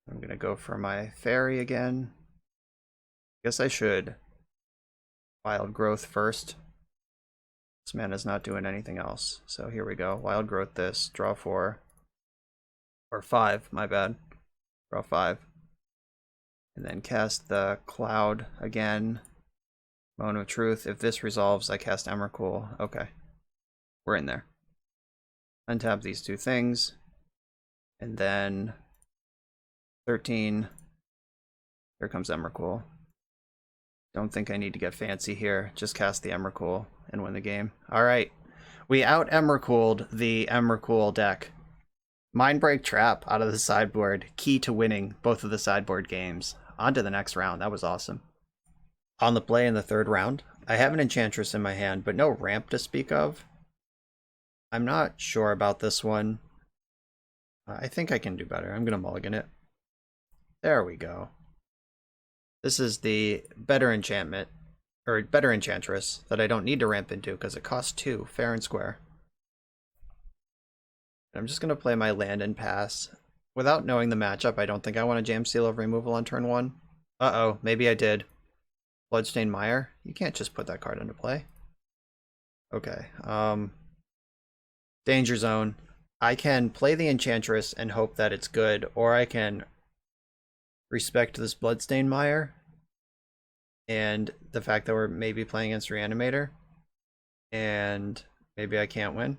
I'm going to go for my fairy again. Guess I should Wild Growth first. This mana's not doing anything else. So here we go. Wild Growth this. Draw 4. Or 5, my bad. Draw 5. And then cast the Cloud again. Moment of Truth. If this resolves, I cast Emrakul. Okay. We're in there. Untap these two things. And then 13. Here comes Emrakul. Don't think I need to get fancy here. Just cast the Emrakul and win the game. Alright. We out Emrakul'd the Emrakul deck. Mindbreak Trap out of the sideboard. Key to winning both of the sideboard games. On to the next round. That was awesome. On the play in the third round, I have an Enchantress in my hand, but no ramp to speak of. I'm not sure about this one. I think I can do better. I'm going to mulligan it. There we go. This is the better enchantment, or better Enchantress, that I don't need to ramp into because it costs 2, fair and square. I'm just going to play my land and pass. Without knowing the matchup, I don't think I want to jam Seal of Removal on turn 1. Uh-oh, maybe I did. Bloodstained Mire? You can't just put that card into play. Okay, Danger Zone. I can play the Enchantress and hope that it's good, or I can respect this Bloodstained Mire and the fact that we're maybe playing against Reanimator, and maybe I can't win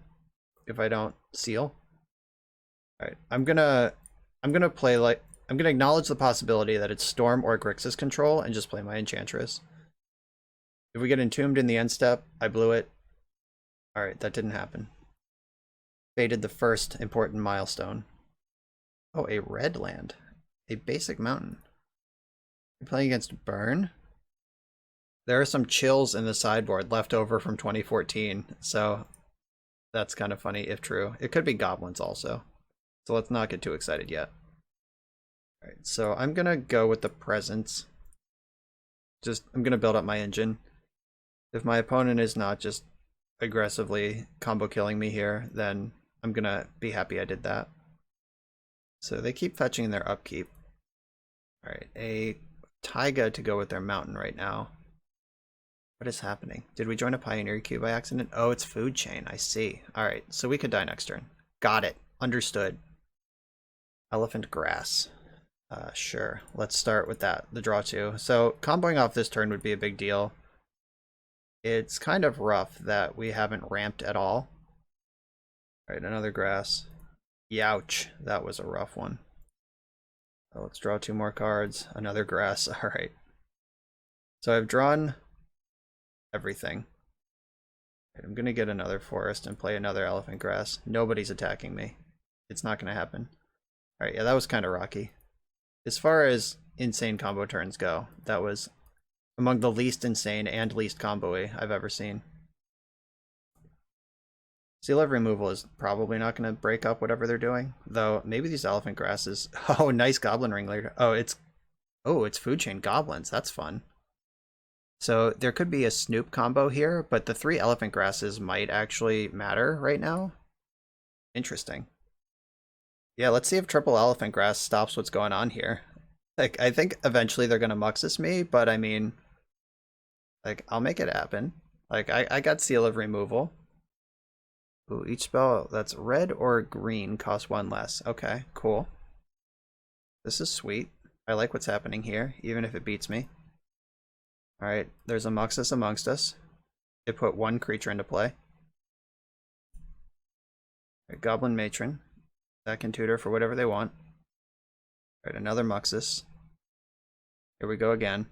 if I don't seal. Alright, I'm gonna play like I'm gonna acknowledge the possibility that it's Storm or Grixis control and just play my Enchantress. If we get entombed in the end step, I blew it. Alright, that didn't happen. Faded the first important milestone. Oh, a red land. A basic mountain. You're playing against Burn? There are some chills in the sideboard left over from 2014, so that's kind of funny if true. It could be goblins also. So let's not get too excited yet. Alright, so I'm gonna go with the presence. I'm gonna build up my engine. If my opponent is not just aggressively combo killing me here, then I'm gonna be happy I did that. So they keep fetching their upkeep. Alright, a Taiga to go with their mountain right now. What is happening? Did we join a Pioneer queue by accident? Oh, it's Food Chain. I see. Alright, so we could die next turn. Got it. Understood. Elephant Grass. Sure. Let's start with that. The draw 2. So comboing off this turn would be a big deal. It's kind of rough that we haven't ramped at all. Alright, another grass. Youch. That was a rough one. So let's draw 2 more cards. Another grass. Alright. So I've drawn everything. I'm gonna get another forest and play another elephant grass. Nobody's attacking me. It's not gonna happen. Alright, yeah, that was kind of rocky. As far as insane combo turns go, that was among the least insane and least combo-y I've ever seen. Seal of Removal is probably not going to break up whatever they're doing, though maybe these elephant grasses. Oh, nice Goblin Ringleader. Oh, it's Food Chain Goblins. That's fun. So there could be a Snoop combo here, but the 3 elephant grasses might actually matter right now. Interesting. Yeah, let's see if triple elephant grass stops what's going on here. Like, I think eventually they're gonna Muxus me, but I mean, like, I'll make it happen. Like, I got Seal of Removal. Ooh, each spell that's red or green costs 1 less. Okay, cool. This is sweet. I like what's happening here, even if it beats me. Alright, there's a Muxus amongst us. They put 1 creature into play. Right, Goblin Matron. That can tutor for whatever they want. Alright, another Muxus. Here we go again.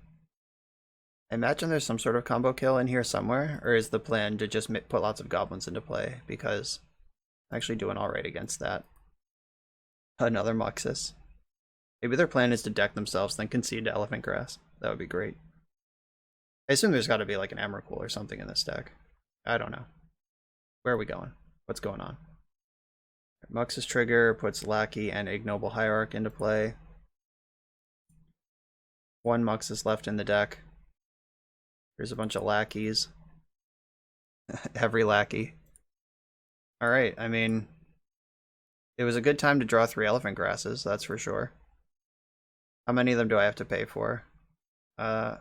I imagine there's some sort of combo kill in here somewhere, or is the plan to just put lots of goblins into play, because I'm actually doing alright against that. Another Muxus. Maybe their plan is to deck themselves, then concede to Elephant Grass. That would be great. I assume there's got to be like an Emrakul or something in this deck. I don't know. Where are we going? What's going on? Muxus trigger puts Lackey and Ignoble Hierarch into play. 1 Muxus left in the deck. Here's a bunch of lackeys. Every lackey. Alright, I mean, it was a good time to draw 3 elephant grasses, that's for sure. How many of them do I have to pay for? I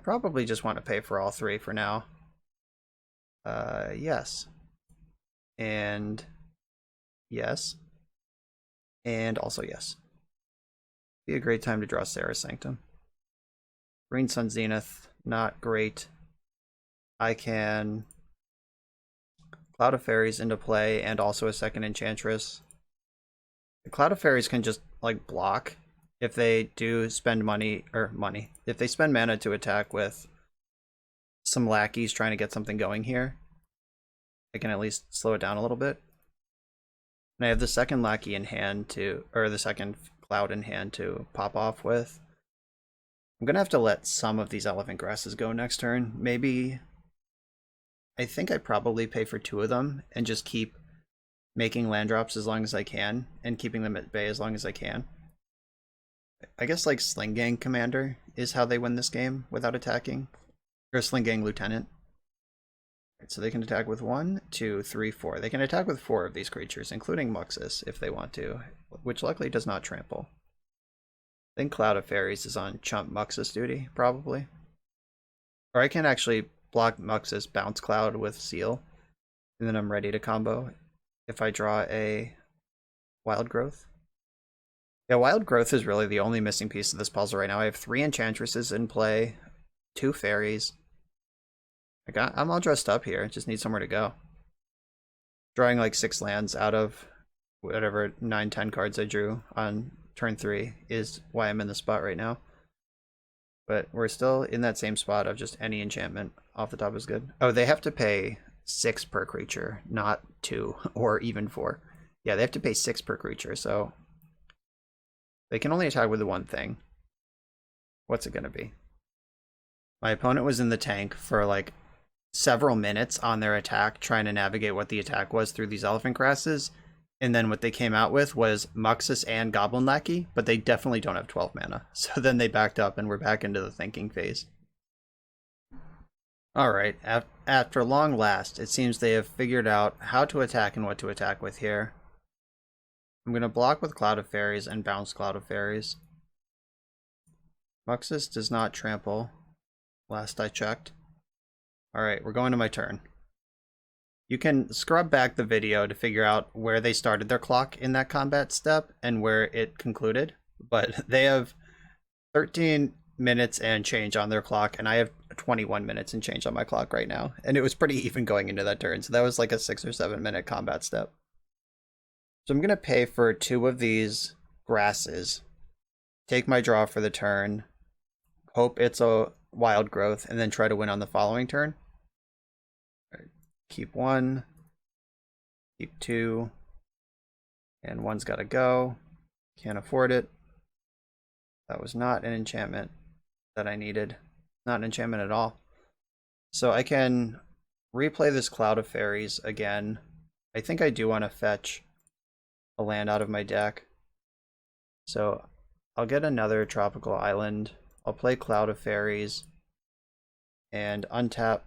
probably just want to pay for all 3 for now. Yes. And yes. And also yes. Be a great time to draw Sarah's Sanctum. Green Sun Zenith, not great. I can Cloud of Faeries into play and also a second Enchantress. The Cloud of Faeries can just like block if they do spend money, if they spend mana to attack with some lackeys trying to get something going here. I can at least slow it down a little bit. And I have the second lackey in hand to, or the second cloud in hand to pop off with. I'm gonna have to let some of these elephant grasses go next turn. Maybe, I think I probably pay for 2 of them and just keep making land drops as long as I can and keeping them at bay as long as I can. I guess like Sling Gang Commander is how they win this game without attacking. Or Sling Gang Lieutenant. Right, so they can attack with 1, 2, 3, 4. They can attack with 4 of these creatures, including Muxus if they want to, which luckily does not trample. I think Cloud of Faeries is on chump Muxus duty, probably. Or I can actually block Muxus, bounce Cloud with Seal, and then I'm ready to combo if I draw a Wild Growth. Yeah, Wild Growth is really the only missing piece of this puzzle right now. I have 3 Enchantresses in play, 2 Fairies. I'm all dressed up here, just need somewhere to go. Drawing like 6 lands out of whatever 9, 10 cards I drew on turn 3 is why I'm in the spot right now. But we're still in that same spot of just any enchantment off the top is good. Oh, they have to pay 6 per creature, not 2 or even 4. Yeah, they have to pay 6 per creature, so they can only attack with the one thing. What's it gonna be? My opponent was in the tank for like several minutes on their attack, trying to navigate what the attack was through these elephant grasses, and then what they came out with was Muxus and Goblin Lackey, but they definitely don't have 12 mana. So then they backed up and we're back into the thinking phase. Alright, after long last, it seems they have figured out how to attack and what to attack with here. I'm going to block with Cloud of Faeries and bounce Cloud of Faeries. Muxus does not trample, last I checked. Alright, we're going to my turn. You can scrub back the video to figure out where they started their clock in that combat step and where it concluded, but they have 13 minutes and change on their clock, and I have 21 minutes and change on my clock right now, and it was pretty even going into that turn, so that was like a 6 or 7 minute combat step. So I'm going to pay for 2 of these grasses, take my draw for the turn, hope it's a Wild Growth, and then try to win on the following turn. Keep 1, keep 2, and 1's got to go. Can't afford it. That was not an enchantment that I needed. Not an enchantment at all. So I can replay this Cloud of Faeries again. I think I do want to fetch a land out of my deck. So I'll get another tropical island. I'll play Cloud of Faeries and untap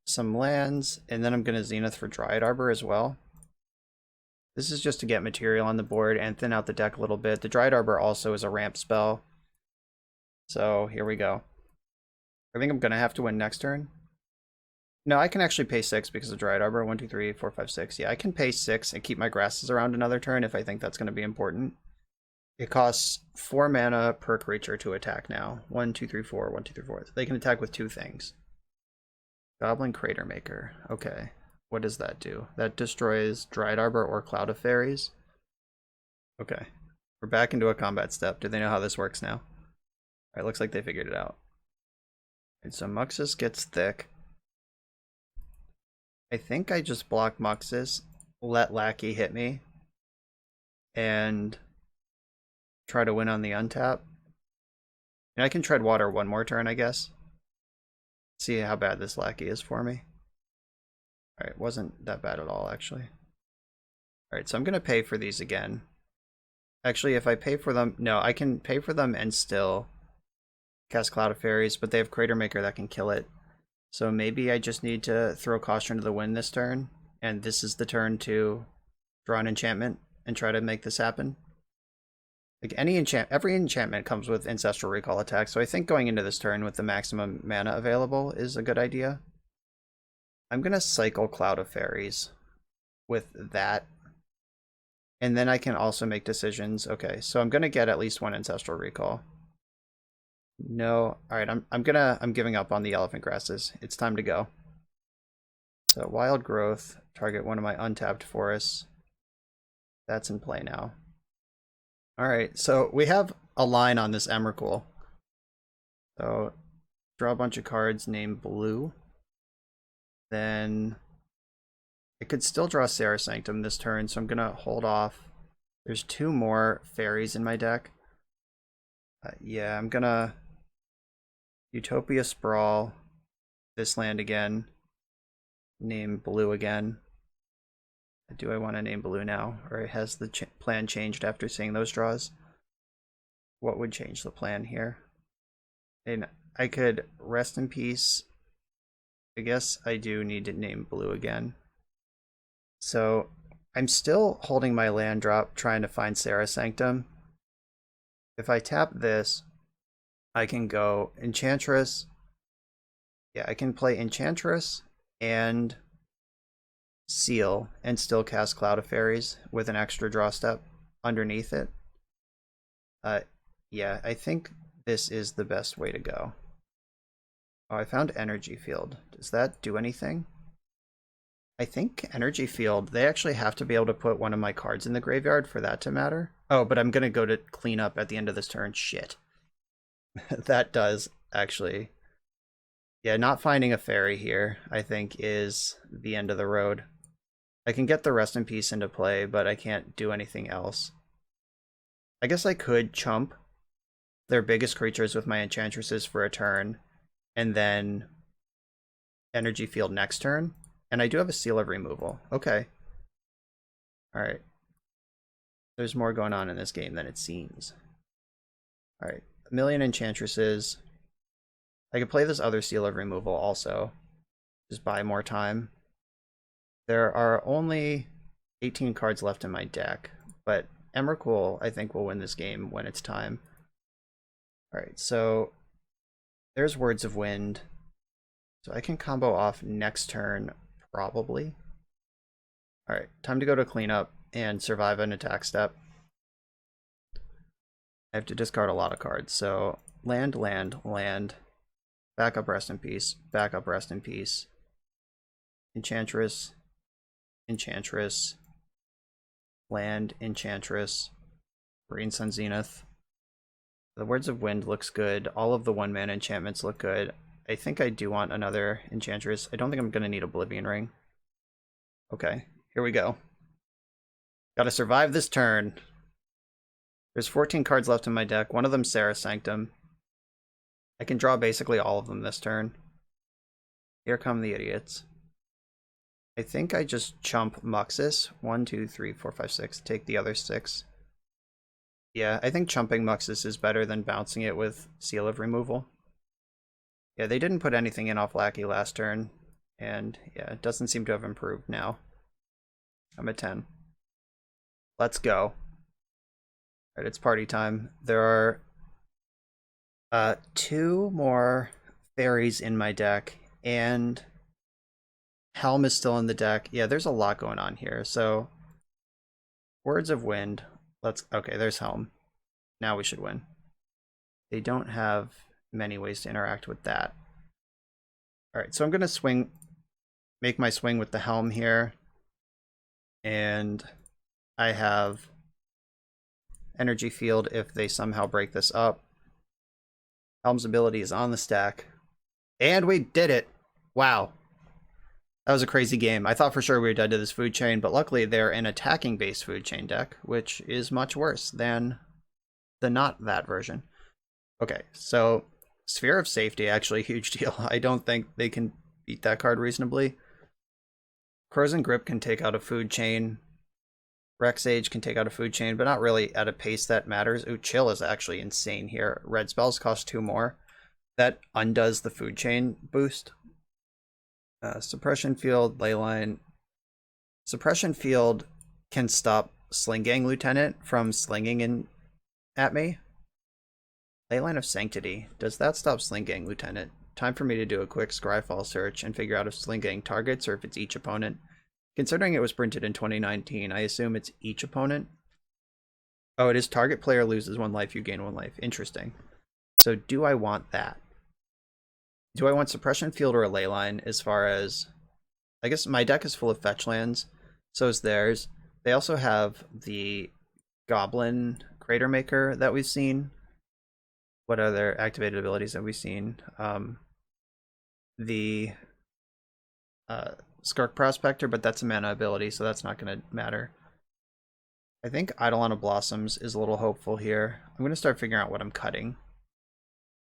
some lands, and then I'm going to Zenith for Dryad Arbor as well. This is just to get material on the board and thin out the deck a little bit. The Dryad Arbor also is a ramp spell. So here we go. I think I'm going to have to win next turn. No, I can actually pay 6 because of Dryad Arbor. 1, 2, 3, 4, 5, 6. Yeah, I can pay 6 and keep my grasses around another turn if I think that's going to be important. It costs 4 mana per creature to attack now. 1, 2, 3, 4, 1, 2, 3, 4. They can attack with 2 things. Goblin Crater Maker. Okay. What does that do? That destroys Dryad Arbor or Cloud of Faeries. Okay. We're back into a combat step. Do they know how this works now? Alright, looks like they figured it out. Alright, so Muxus gets thick. I think I just block Muxus, let Lackey hit me, and try to win on the untap. And I can tread water one more turn, I guess. See how bad this Lackey is for me. Alright, wasn't that bad at all, actually. Alright, so I'm going to pay for these again. Actually, if I pay for them... No, I can pay for them and still cast Cloud of Faeries, but they have Crater Maker that can kill it. So maybe I just need to throw caution to the wind this turn and this is the turn to draw an enchantment and try to make this happen. Like every enchantment comes with Ancestral Recall attack, so I think going into this turn with the maximum mana available is a good idea. I'm gonna cycle Cloud of Faeries with that, and then I can also make decisions. Okay, so I'm gonna get at least one Ancestral Recall. No, all right, I'm giving up on the Elephant Grasses. It's time to go. So Wild Growth, target one of my untapped forests. That's in play now. All right, so we have a line on this Emrakul. So draw a bunch of cards named Blue. Then I could still draw Serra Sanctum this turn, so I'm gonna hold off. There's 2 more fairies in my deck. Yeah, I'm gonna Utopia Sprawl this land again. Name Blue again. Do I want to name Blue now, or has the plan changed after seeing those draws? What would change the plan here? And I could Rest in Peace. I guess I do need to name Blue again. So I'm still holding my land drop, trying to find Serra Sanctum. If I tap this, I can go Enchantress. Yeah, I can play Enchantress and Seal and still cast Cloud of Faeries with an extra draw step underneath it. Yeah, I think this is the best way to go. Oh, I found Energy Field. Does that do anything? I think Energy Field, they actually have to be able to put one of my cards in the graveyard for that to matter. Oh, but I'm gonna go to clean up at the end of this turn. Shit. That does actually. Yeah, not finding a fairy here, I think, is the end of the road. I can get the Rest in Peace into play, but I can't do anything else. I guess I could chump their biggest creatures with my Enchantresses for a turn, and then Energy Field next turn. And I do have a Seal of Removal. Okay. Alright. There's more going on in this game than it seems. Alright. 1,000,000 Enchantresses. I could play this other Seal of Removal also. Just buy more time. There are only 18 cards left in my deck, but Emrakul, I think, will win this game when it's time. Alright, so there's Words of Wind. So I can combo off next turn, probably. Alright, time to go to cleanup and survive an attack step. I have to discard a lot of cards, so land, land, land. Backup Rest in Peace, backup Rest in Peace. Enchantress, Enchantress, land, Enchantress, Green Sun Zenith. The Words of Wind looks good. All of the 1-mana enchantments look good. I think I do want another Enchantress. I don't think I'm going to need Oblivion Ring. Okay, here we go. Gotta survive this turn. There's 14 cards left in my deck. One of them Serra Sanctum. I can draw basically all of them this turn. Here come the idiots. I think I just chump Muxus. 1, 2, 3, 4, 5, 6. Take the other 6. Yeah, I think chumping Muxus is better than bouncing it with Seal of Removal. Yeah, they didn't put anything in off Lackey last turn. And yeah, it doesn't seem to have improved now. I'm at 10. Let's go. Alright, it's party time. There are 2 more fairies in my deck, and Helm is still in the deck. Yeah, there's a lot going on here. So, Words of Wind. Okay, there's Helm. Now we should win. They don't have many ways to interact with that. Alright, so I'm going to make my swing with the Helm here. And I have Energy Field if they somehow break this up. Helm's ability is on the stack. And we did it! Wow. That was a crazy game. I thought for sure we were dead to this food chain, but luckily they're an attacking-based food chain deck, which is much worse than the not that version. Okay, so Sphere of Safety, actually a huge deal. I don't think they can beat that card reasonably. Crows and Grip can take out a food chain. Rexage can take out a food chain, but not really at a pace that matters. Ooh, Chill is actually insane here. Red spells cost 2 more. That undoes the food chain boost. Suppression Field, Leyline. Suppression Field can stop Sling Gang Lieutenant from slinging in at me. Leyline of Sanctity. Does that stop Sling Gang Lieutenant? Time for me to do a quick Scryfall search and figure out if Sling Gang targets or if it's each opponent. Considering it was printed in 2019, I assume it's each opponent. Oh, it is target player loses 1 life, you gain 1 life. Interesting. So do I want that? Do I want Suppression Field or a Leyline as far as... I guess my deck is full of fetch lands, so is theirs. They also have the Goblin Crater Maker that we've seen. What other activated abilities have we seen? The Skirk Prospector, but that's a mana ability, so that's not going to matter. I think Eidolon of Blossoms is a little hopeful here. I'm going to start figuring out what I'm cutting.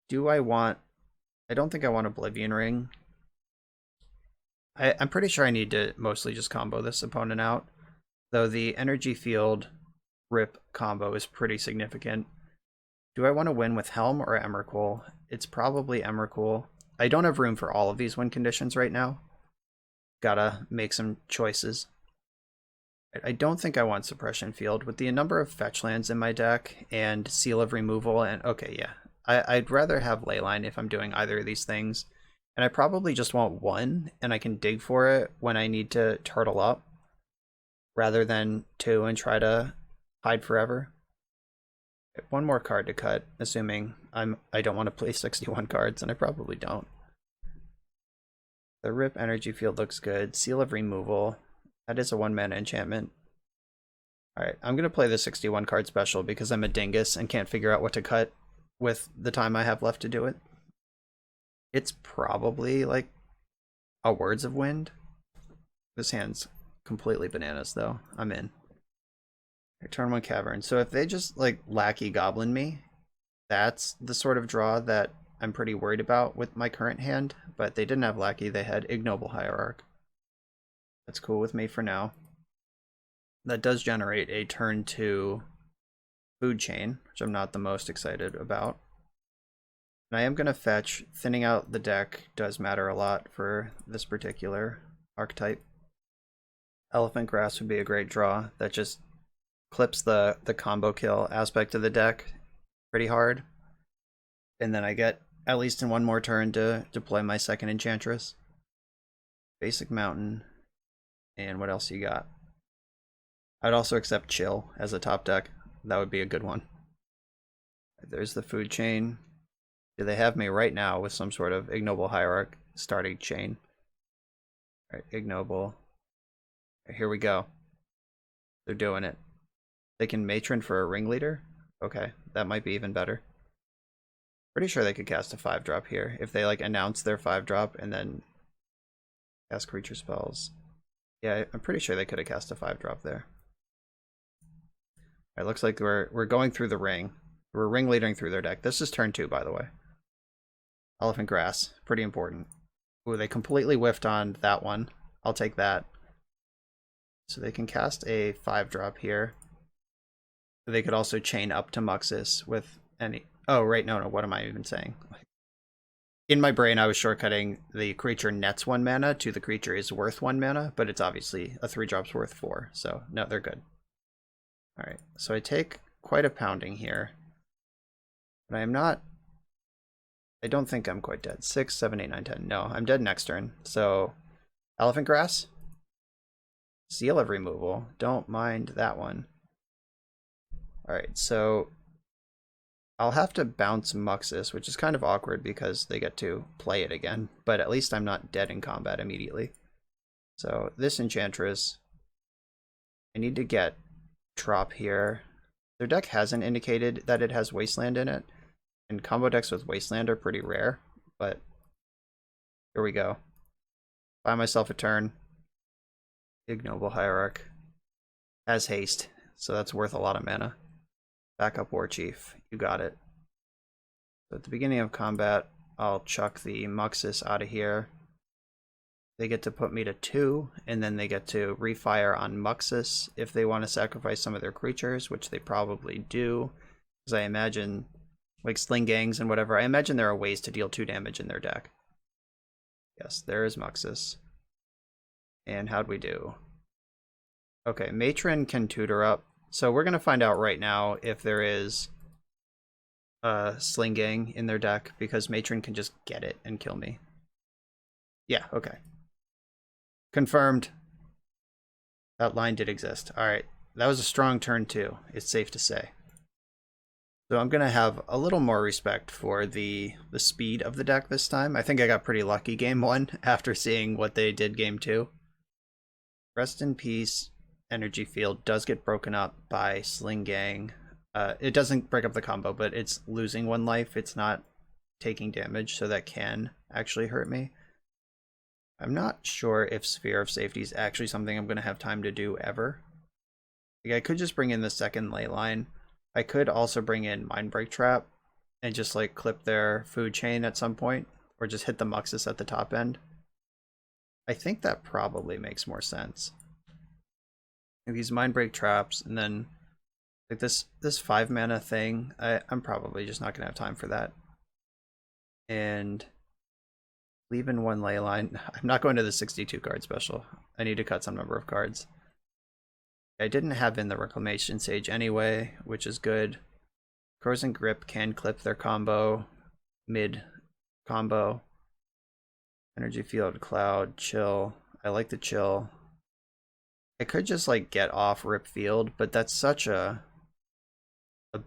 Do I want... I don't think I want Oblivion Ring. I'm pretty sure I need to mostly just combo this opponent out, though the Energy Field Rip combo is pretty significant. Do I want to win with Helm or Emrakul? It's probably Emrakul. I don't have room for all of these win conditions right now. Gotta make some choices. I don't think I want Suppression Field. With the number of fetch lands in my deck and Seal of Removal and... Okay, yeah. I'd rather have Leyline if I'm doing either of these things. And I probably just want 1, and I can dig for it when I need to turtle up, rather than 2 and try to hide forever. 1 more card to cut, assuming I don't want to play 61 cards, and I probably don't. The Rip Energy Field looks good. Seal of Removal. That is a 1-mana enchantment. Alright, I'm going to play the 61 card special because I'm a dingus and can't figure out what to cut with the time I have left to do it. It's probably like a Words of Wind. This hand's completely bananas though. I'm in. Turn 1 Cavern. So if they just like Lackey Goblin me, that's the sort of draw that I'm pretty worried about with my current hand. But they didn't have Lackey, they had Ignoble Hierarch. That's cool with me for now. That does generate a turn 2 Food Chain, which I'm not the most excited about. And I am going to fetch. Thinning out the deck does matter a lot for this particular archetype. Elephant Grass would be a great draw. That just clips the combo kill aspect of the deck pretty hard. And then I get at least in 1 more turn to deploy my second Enchantress. Basic Mountain. And what else you got? I'd also accept Chill as a top deck. That would be a good one. There's the Food Chain. Do they have me right now with some sort of Ignoble Hierarch starting chain? Alright, Ignoble. Here we go. They're doing it. They can Matron for a Ringleader? Okay, that might be even better. Pretty sure they could cast a 5-drop here if they like announce their 5-drop and then cast creature spells. Yeah, I'm pretty sure they could have cast a 5-drop there. It looks like we're going through the ring. We're ringleading through their deck. This is turn 2, by the way. Elephant Grass, pretty important. Ooh, they completely whiffed on that one. I'll take that. So they can cast a 5-drop here. They could also chain up to Muxus with any... Oh, right, no, what am I even saying? In my brain, I was shortcutting the creature nets 1 mana to the creature is worth 1 mana, but it's obviously a 3-drop's worth 4, so no, they're good. Alright, so I take quite a pounding here. But I am not... I don't think I'm quite dead. 6, 7, 8, 9, 10. No, I'm dead next turn. So, Elephant Grass. Seal of Removal. Don't mind that one. Alright, so... I'll have to bounce Muxus, which is kind of awkward because they get to play it again. But at least I'm not dead in combat immediately. So, this Enchantress... I need to get Trop here. Their deck hasn't indicated that it has Wasteland in it. And combo decks with Wasteland are pretty rare, but here we go. Buy myself a turn. Ignoble Hierarch. Has haste, so that's worth a lot of mana. Backup War Chief. You got it. So at the beginning of combat, I'll chuck the Muxus out of here. They get to put me to 2, and then they get to refire on Muxus if they want to sacrifice some of their creatures, which they probably do. Because I imagine, like Sling Gangs and whatever, I imagine there are ways to deal 2 damage in their deck. Yes, there is Muxus. And how'd we do? Okay, Matron can tutor up. So we're going to find out right now if there is Sling Gang in their deck, because Matron can just get it and kill me. Yeah, okay. Confirmed. That line did exist. Alright, that was a strong turn too, it's safe to say. So I'm going to have a little more respect for the speed of the deck this time. I think I got pretty lucky game 1 after seeing what they did game 2. Rest in Peace Energy Field does get broken up by Sling Gang. It doesn't break up the combo, but it's losing 1 life. It's not taking damage, so that can actually hurt me. I'm not sure if Sphere of Safety is actually something I'm going to have time to do ever. Like, I could just bring in the second ley line. I could also bring in Mindbreak Trap and just like clip their food chain at some point, or just hit the Muxus at the top end. I think that probably makes more sense. These Mindbreak Traps, and then like this 5 mana thing, I'm probably just not gonna have time for that. And leaving 1 ley line. I'm not going to the 62 card special. I need to cut some number of cards. I didn't have in the Reclamation Sage anyway, which is good. Corrosion Grip can clip their combo, mid combo. Energy Field, Cloud, Chill. I like the Chill. I could just like get off Rip Field, but that's such a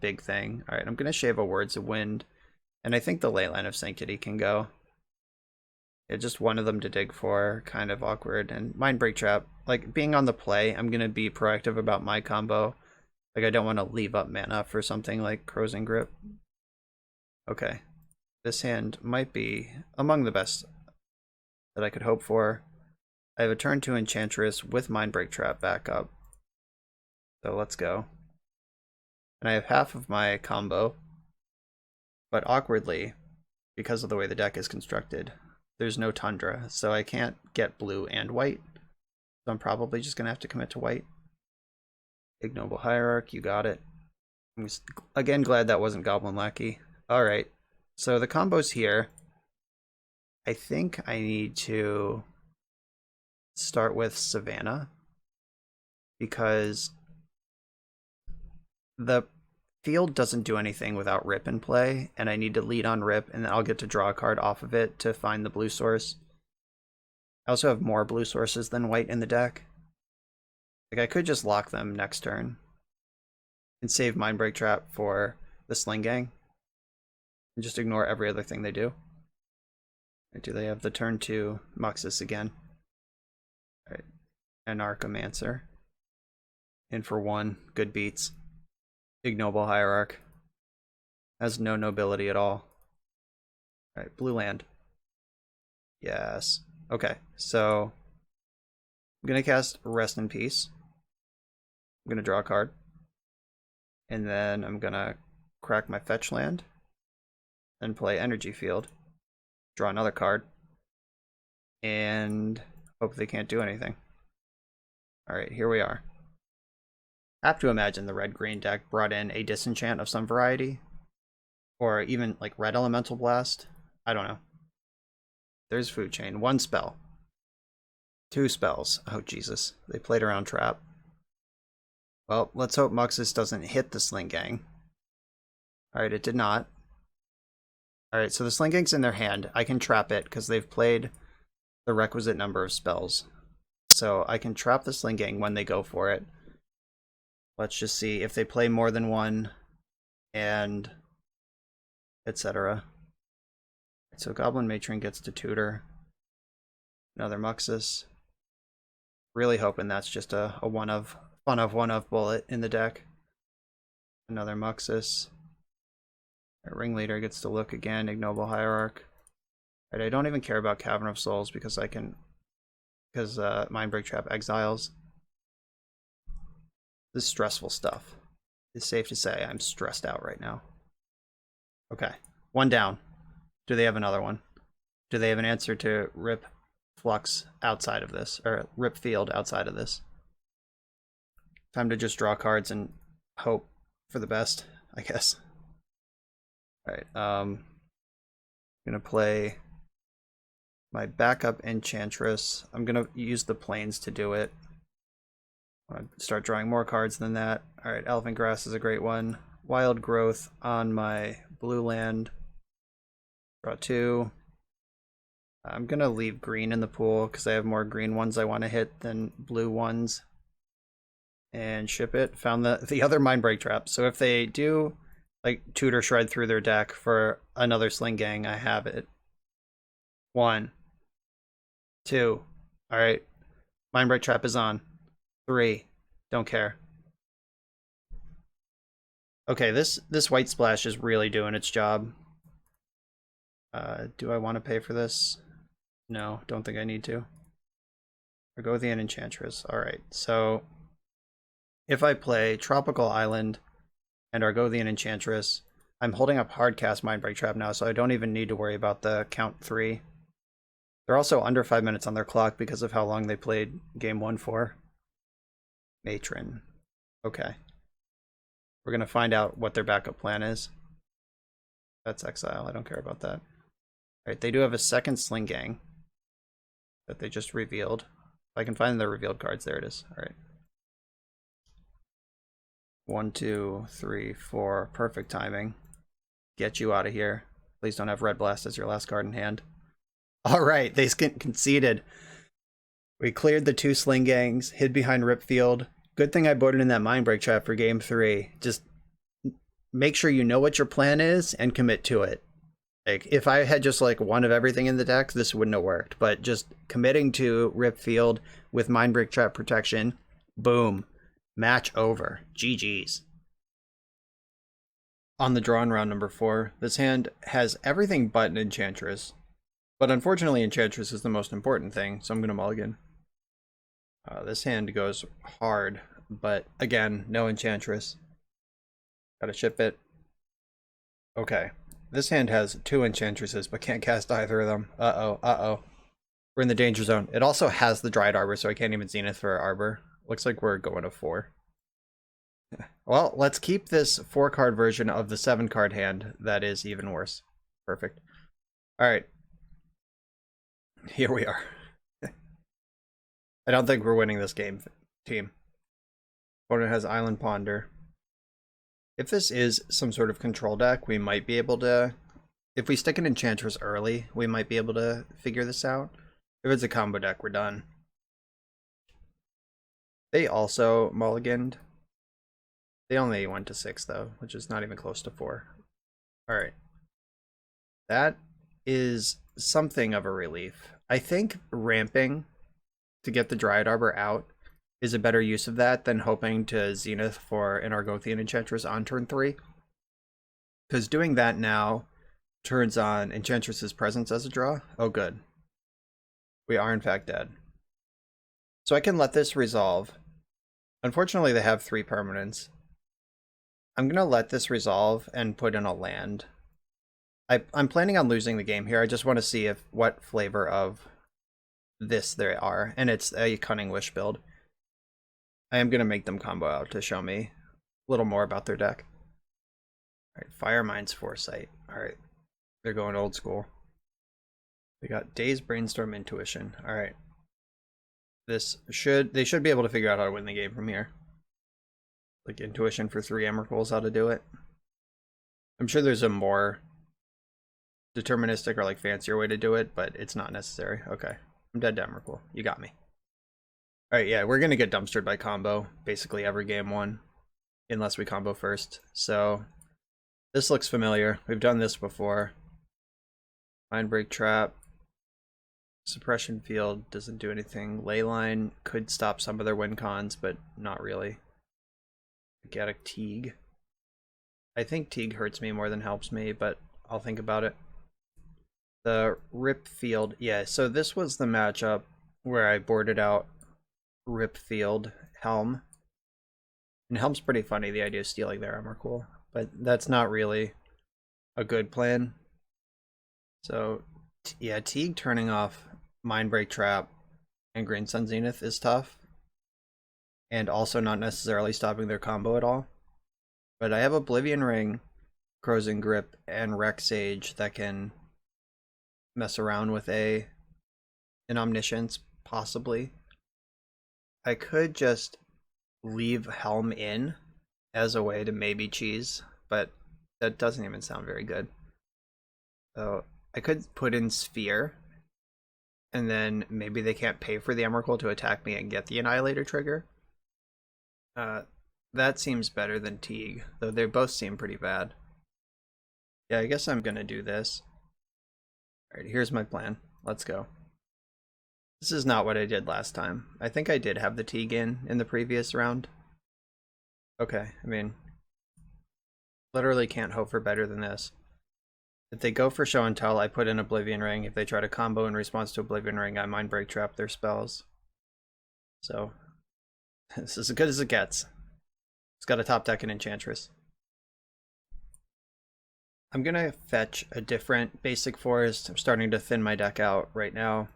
big thing. Alright, I'm gonna shave a Words of Wind, and I think the Leyline of Sanctity can go. Yeah, just one of them to dig for, kind of awkward. And Mindbreak Trap, like being on the play, I'm gonna be proactive about my combo. Like I don't want to leave up mana for something like Corrosion Grip. Okay, this hand might be among the best that I could hope for. I have a turn 2 Enchantress with Mindbreak Trap back up. So let's go. And I have half of my combo, but awkwardly, because of the way the deck is constructed, there's no Tundra, so I can't get blue and white. So I'm probably just going to have to commit to white. Ignoble Hierarch, you got it. I'm again glad that wasn't Goblin Lackey. Alright, so the combo's here. I think I need to start with Savannah, because the field doesn't do anything without Rip in play, and I need to lead on Rip, and then I'll get to draw a card off of it to find the blue source. I also have more blue sources than white in the deck. Like I could just lock them next turn and save Mindbreak Trap for the Sling Gang and just ignore every other thing they do. Right, do they have the turn 2 Muxus again? Alright, Anarchomancer. In for 1, good beats. Ignoble Hierarch. Has no nobility at all. Alright, blue land. Yes. Okay, so I'm gonna cast Rest in Peace. I'm gonna draw a card. And then I'm gonna crack my fetch land. Then play Energy Field. Draw another card. And hope they can't do anything. Alright, here we are. I have to imagine the red-green deck brought in a disenchant of some variety. Or even like red Elemental Blast. I don't know. There's Food Chain. 1 spell. 2 spells. Oh, Jesus. They played around Trap. Well, let's hope Muxus doesn't hit the Sling Gang. Alright, it did not. Alright, so the Sling Gang's in their hand. I can trap it because they've played the requisite number of spells. So I can trap the Sling Gang when they go for it. Let's just see if they play more than 1 and etc. So Goblin Matron gets to tutor. Another Muxus. Really hoping that's just a one of bullet in the deck. Another Muxus. Our Ringleader gets to look again. Ignoble Hierarch. Right, I don't even care about Cavern of Souls because I can, because Mindbreak Trap exiles. This is stressful stuff. It's safe to say I'm stressed out right now. Okay, 1 down. Do they have another one? Do they have an answer to Rip Flux outside of this, or Rip Field outside of this? Time to just draw cards and hope for the best, I guess. Alright, I'm gonna play my backup Enchantress. I'm gonna use the planes to do it. I'll start drawing more cards than that. All right, Elephant Grass is a great one. Wild Growth on my blue land. Draw 2. I'm going to leave green in the pool because I have more green ones I want to hit than blue ones. And ship it. Found the other Mindbreak Trap. So if they do like Tutor Shred through their deck for another Sling Gang, I have it. 1, 2. All right. Mindbreak Trap is on. 3. Don't care. Okay, this white splash is really doing its job. Do I want to pay for this? No, don't think I need to. Argothian Enchantress. All right, so if I play Tropical Island and Argothian Enchantress, I'm holding up Hardcast Mindbreak Trap now, so I don't even need to worry about the count 3. They're also under 5 minutes on their clock because of how long they played game 1 for. Matron. Okay. We're going to find out what their backup plan is. That's Exile. I don't care about that. Alright, they do have a second Sling Gang that they just revealed. If I can find their revealed cards, there it is. Alright. 1, 2, 3, 4. Perfect timing. Get you out of here. Please don't have Red Blast as your last card in hand. Alright, they conceded. We cleared the 2 Sling Gangs, hid behind Ripfield. Good thing I boarded in that Mindbreak Trap for game 3. Just make sure you know what your plan is and commit to it. Like, if I had just like one of everything in the deck, this wouldn't have worked. But just committing to Ripfield with Mindbreak Trap protection, boom. Match over. GG's. On the draw in round number 4, this hand has everything but an Enchantress. But unfortunately, Enchantress is the most important thing, so I'm going to mulligan. This hand goes hard, but again, no Enchantress. Gotta ship it. Okay. This hand has 2 Enchantresses, but can't cast either of them. Uh-oh. We're in the danger zone. It also has the Dried Arbor, so I can't even Zenith for Arbor. Looks like we're going to 4. Well, let's keep this 4-card version of the 7-card hand that is even worse. Perfect. Alright. Here we are. I don't think we're winning this game, team. Opponent has Island Ponder. If this is some sort of control deck, we might be able to... If we stick an Enchantress early, we might be able to figure this out. If it's a combo deck, we're done. They also mulliganed. They only went to 6, though, which is not even close to 4. Alright. That is something of a relief. I think ramping to get the Dryad Arbor out is a better use of that than hoping to Zenith for an Argothian Enchantress on turn 3. Because doing that now turns on Enchantress's presence as a draw. Oh, good. We are in fact dead. So I can let this resolve. Unfortunately, they have 3 permanents. I'm going to let this resolve and put in a land. I'm planning on losing the game here. I just want to see what flavor of this there are. And it's a Cunning Wish build. I am going to make them combo out to show me a little more about their deck. Alright, Firemind's Foresight. Alright, they're going old school. We got Daze, Brainstorm, Intuition. Alright. They should be able to figure out how to win the game from here. Like Intuition for 3 Emrakul's how to do it. I'm sure there's a more deterministic or like fancier way to do it, but it's not necessary. Okay. I'm dead to Emrakul. You got me. Alright, yeah, we're gonna get dumpstered by combo basically every game 1. Unless we combo first. So this looks familiar. We've done this before. Mindbreak Trap. Suppression Field doesn't do anything. Leyline could stop some of their win cons, but not really. Gigantic Teague. I think Teague hurts me more than helps me, but I'll think about it. The Ripfield. Yeah, so this was the matchup where I boarded out Ripfield Helm. And Helm's pretty funny, the idea of stealing their Emrakul, but that's not really a good plan. So, yeah, Teague turning off Mindbreak Trap and Green Sun Zenith is tough. And also not necessarily stopping their combo at all. But I have Oblivion Ring, Crozing Grip, and Rex Sage that can mess around with an Omniscience, possibly. I could just leave Helm in as a way to maybe cheese, but that doesn't even sound very good. So I could put in Sphere, and then maybe they can't pay for the Emrakul to attack me and get the Annihilator trigger. That seems better than Teague, though they both seem pretty bad. Yeah, I guess I'm gonna do this. Alright, here's my plan. Let's go. This is not what I did last time. I think I did have the Teague in the previous round. Okay, I mean, literally can't hope for better than this. If they go for Show and Tell, I put in Oblivion Ring. If they try to combo in response to Oblivion Ring, I Mind Break Trap their spells. So, this is as good as it gets. It's got a top deck and Enchantress. I'm gonna fetch a different basic forest. I'm starting to thin my deck out right now.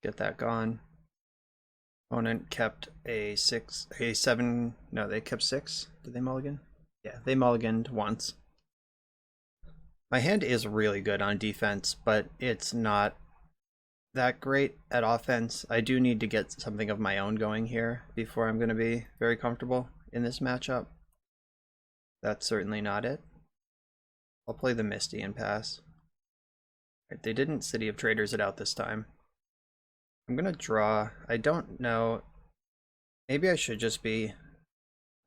Get that gone. Opponent kept a 7, no, they kept 6. Did they mulligan? Yeah, they mulliganed once. My hand is really good on defense, but it's not that great at offense. I do need to get something of my own going here before I'm going to be very comfortable in this matchup. That's certainly not it. I'll play the Misty and pass. Right, they didn't City of Traders it out this time. I'm going to draw. I don't know. Maybe I should just be...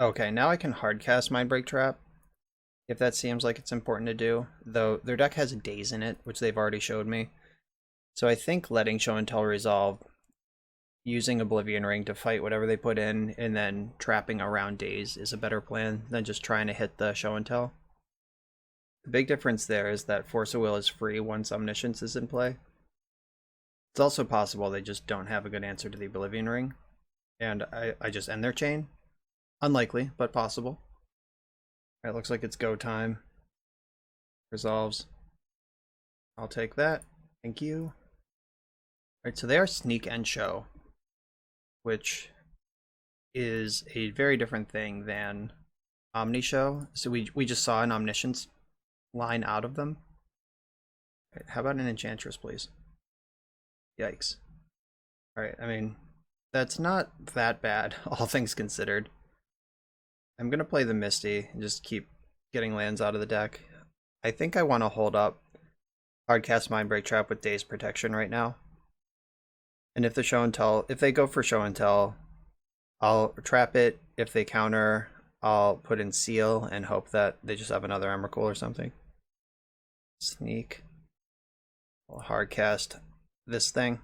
Okay, now I can hardcast Mind Break Trap, if that seems like it's important to do. Though their deck has Daze in it, which they've already showed me. So I think letting Show and Tell resolve, using Oblivion Ring to fight whatever they put in, and then trapping around Daze is a better plan than just trying to hit the Show and Tell. The big difference there is that Force of Will is free once Omniscience is in play. It's also possible they just don't have a good answer to the Oblivion Ring, and I just end their chain. Unlikely, but possible. It looks like it's go time. Resolves. I'll take that. Thank you. Alright, so they are Sneak and Show, which is a very different thing than Omni Show. So we just saw an Omniscience line out of them. Right, how about an Enchantress, please? Yikes. Alright, I mean, that's not that bad, all things considered. I'm going to play the Misty and just keep getting lands out of the deck. I think I want to hold up hardcast Mind Break Trap with Daze Protection right now. And if the Show and Tell, if they go for Show and Tell, I'll trap it. If they counter, I'll put in Seal and hope that they just have another Emrakul or something. Sneak. I'll hardcast this thing.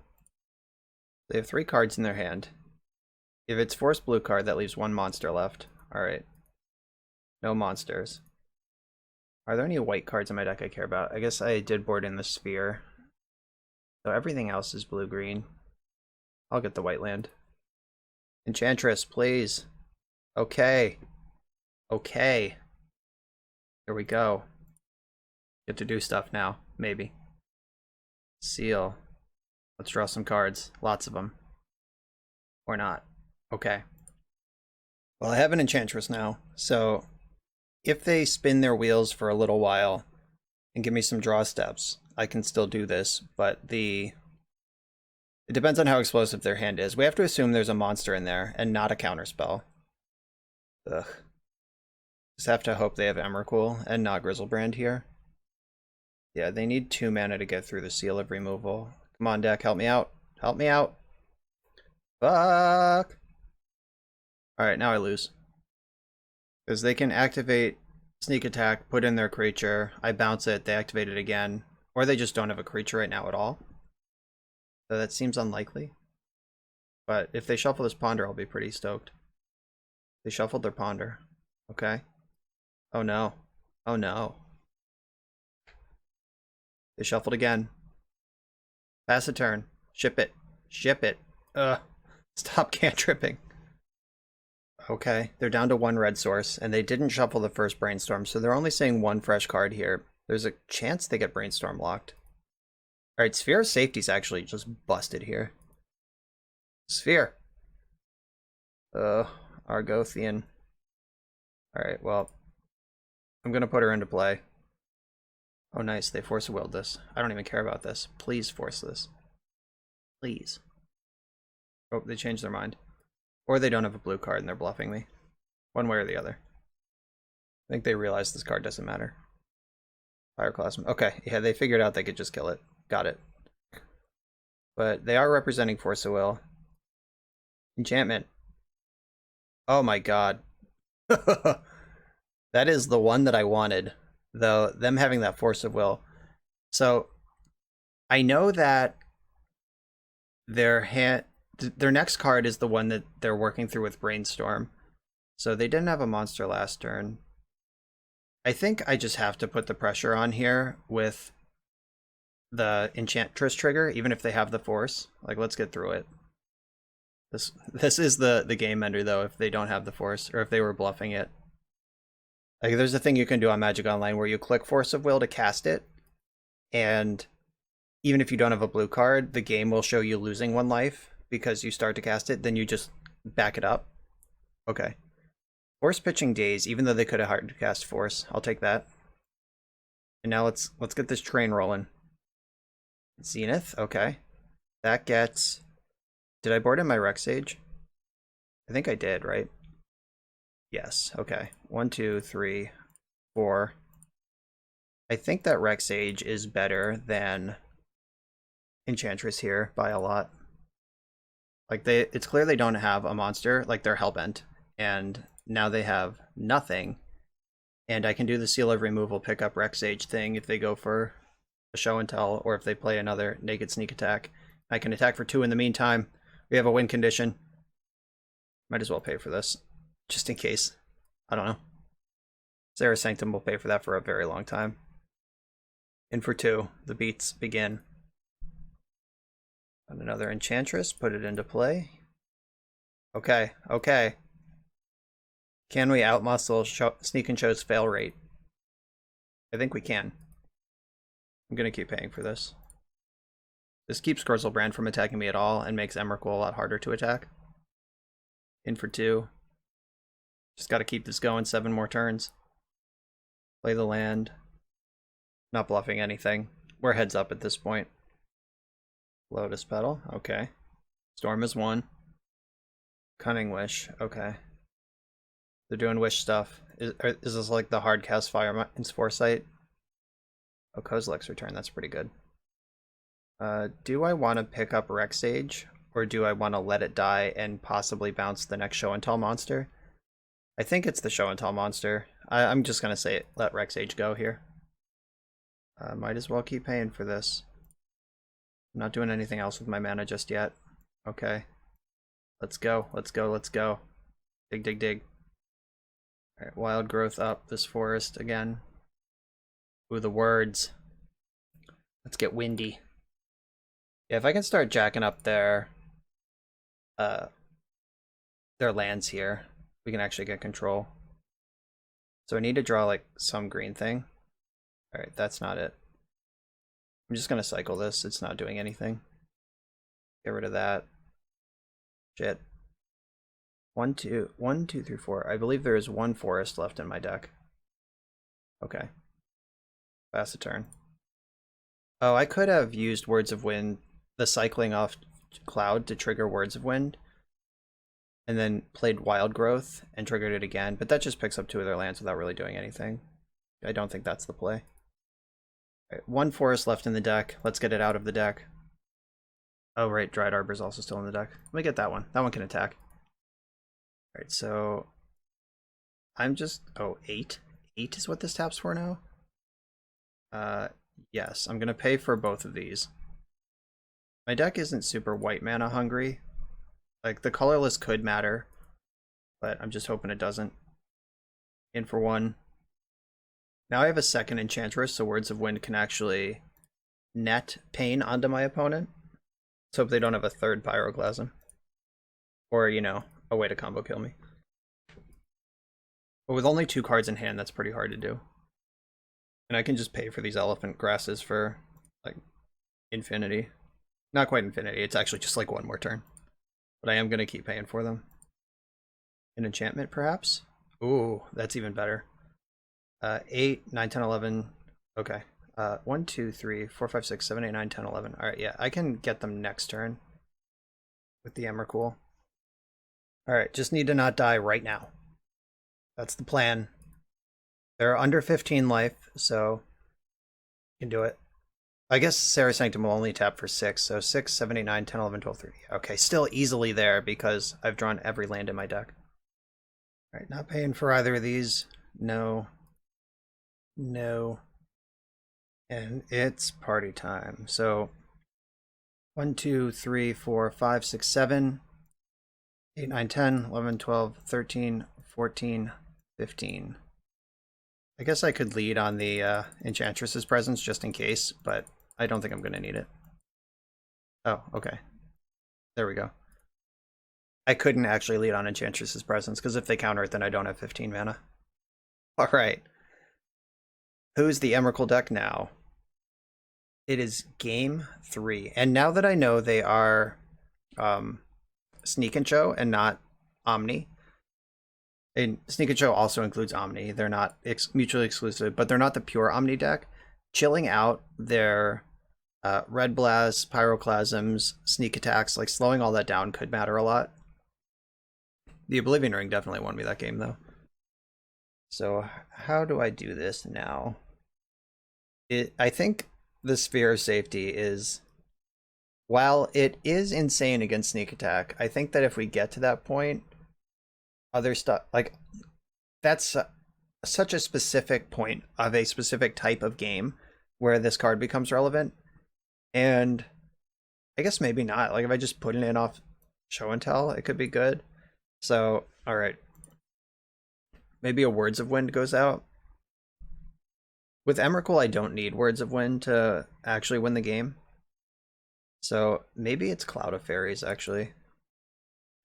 They have 3 cards in their hand. If it's Force Blue card, that leaves 1 monster left. Alright. No monsters. Are there any white cards in my deck I care about? I guess I did board in the Sphere. So everything else is blue-green. I'll get the white land. Enchantress, please. Okay. Okay. Here we go. Get to do stuff now. Maybe. Seal. Let's draw some cards. Lots of them. Or not. Okay. Well, I have an Enchantress now, so if they spin their wheels for a little while and give me some draw steps, I can still do this, but it depends on how explosive their hand is. We have to assume there's a monster in there and not a counterspell. Ugh. Just have to hope they have Emrakul and not Grizzlebrand here. Yeah, they need 2 mana to get through the Seal of Removal. Come on, deck, help me out. Help me out. Fuck! Alright, now I lose. Because they can activate Sneak Attack, put in their creature, I bounce it, they activate it again. Or they just don't have a creature right now at all. So that seems unlikely. But if they shuffle this Ponder, I'll be pretty stoked. They shuffled their Ponder. Okay. Oh no. Oh no. They shuffled again. Pass a turn. Ship it. Ship it. Ugh. Stop cantripping. Okay, they're down to 1 red source, and they didn't shuffle the first Brainstorm, so they're only saying 1 fresh card here. There's a chance they get Brainstorm locked. Alright, Sphere of Safety's actually just busted here. Sphere! Argothian. Alright, well, I'm gonna put her into play. Oh nice, they Force Willed this. I don't even care about this. Please force this. Please. Oh, they changed their mind. Or they don't have a blue card and they're bluffing me. One way or the other. I think they realize this card doesn't matter. Pyroclasm. Okay, yeah, they figured out they could just kill it. Got it. But they are representing Force of Will. Enchantment. Oh my god. That is the one that I wanted. Though, them having that Force of Will. So, I know that their next card is the one that they're working through with Brainstorm. So they didn't have a monster last turn. I think I just have to put the pressure on here with the Enchantress trigger, even if they have the Force. Like, let's get through it. This is the game ender, though, if they don't have the Force, or if they were bluffing it. Like, there's a thing you can do on Magic Online where you click Force of Will to cast it, and even if you don't have a blue card, the game will show you losing 1 life because you start to cast it, then you just back it up. Okay. Force pitching Daze, even though they could have hard to cast Force. I'll take that. And now let's get this train rolling. Zenith, okay. That gets... Did I board in my Rex Sage? I think I did, right? Yes, okay. 1, 2, 3, 4. I think that Rex Sage is better than Enchantress here by a lot. Like, it's clear they don't have a monster, like they're Hellbent, and now they have nothing. And I can do the Seal of Removal pick up Rex Sage thing if they go for a show and tell, or if they play another naked sneak attack. I can attack for 2 in the meantime. We have a win condition. Might as well pay for this, just in case. I don't know. Sarah Sanctum will pay for that for a very long time. In for 2, the beats begin. And another Enchantress, put it into play. Okay, okay. Can we outmuscle Sneak and Show's fail rate? I think we can. I'm gonna keep paying for this. This keeps Grizzlebrand from attacking me at all and makes Emrakul a lot harder to attack. In for 2. Just gotta keep this going 7 more turns. Play the land. Not bluffing anything. We're heads up at this point. Lotus Petal, okay. Storm is 1. Cunning Wish, okay. They're doing wish stuff. Is this like the hard cast Fireman's Foresight? Oh, Kozilek's Return, that's pretty good. Do I want to pick up Rex Sage, or do I want to let it die and possibly bounce the next Show and Tell monster? I think it's the Show and Tell monster. I'm just going to say it, let Rex Sage go here. Might as well keep paying for this. I'm not doing anything else with my mana just yet. Okay. Let's go, let's go, let's go. Dig, dig, dig. Alright, Wild Growth up this forest again. Ooh, the words. Let's get windy. Yeah, if I can start jacking up their lands here, we can actually get control. So I need to draw like some green thing. Alright, that's not it. I'm just gonna cycle this, it's not doing anything. Get rid of that. Shit. 1, 2, 3, 4. I believe there is 1 forest left in my deck. Okay. Pass a turn. Oh, I could have used Words of Wind, the cycling off Cloud to trigger Words of Wind, and then played Wild Growth and triggered it again, but that just picks up 2 of their lands without really doing anything. I don't think that's the play. All right, 1 forest left in the deck. Let's get it out of the deck. Oh, right, Dried Arbor is also still in the deck. Let me get that one. That one can attack. All right, so I'm just... Oh, 8? 8 is what this taps for now? Yes, I'm going to pay for both of these. My deck isn't super white mana hungry. Like, the colorless could matter, but I'm just hoping it doesn't. In for 1. Now I have a second Enchantress, so Words of Wind can actually net pain onto my opponent. Let's hope they don't have a 3rd Pyroclasm. Or, you know, a way to combo kill me. But with only 2 cards in hand, that's pretty hard to do. And I can just pay for these elephant grasses for, like, infinity. Not quite infinity, it's actually just like 1 more turn. But I am going to keep paying for them. An enchantment, perhaps? Ooh, that's even better. 8, 9, 10, 11. Okay. 1, 2, 3, 4, 5, 6, 7, 8, 9, 10, 11. Alright, yeah, I can get them next turn with the Emrakul. Alright, just need to not die right now. That's the plan. They're under 15 life, so you can do it. I guess Sarah Sanctum will only tap for 6, so 6, 7, 8, 9, 10, 11, 12, 13. Okay, still easily there because I've drawn every land in my deck. Alright, not paying for either of these. No. No. And it's party time. So 1, 2, 3, 4, 5, 6, 7, 8, 9, 10, 11, 12, 13, 14, 15. I guess I could lead on the Enchantress's presence just in case, but I don't think I'm going to need it. Oh, okay. There we go. I couldn't actually lead on Enchantress's presence, because if they counter it, then I don't have 15 mana. Alright. Who's the Emrakul deck now? It is game 3. And now that I know they are Sneak and Show and not Omni, and Sneak and Show also includes Omni. They're not mutually exclusive, but they're not the pure Omni deck. Chilling out their Red Blast, Pyroclasms, Sneak Attacks, like slowing all that down could matter a lot. The Oblivion Ring definitely won me that game, though. So how do I do this now? I think the Sphere of Safety is, while it is insane against Sneak Attack, I think that if we get to that point, other stuff, like, that's such a specific point of a specific type of game where this card becomes relevant. And I guess maybe not. Like, if I just put it in off Show and Tell, it could be good. So, alright. Maybe a Words of Wind goes out. With Emrakul, I don't need Words of Wind to actually win the game. So, maybe it's Cloud of Faeries, actually.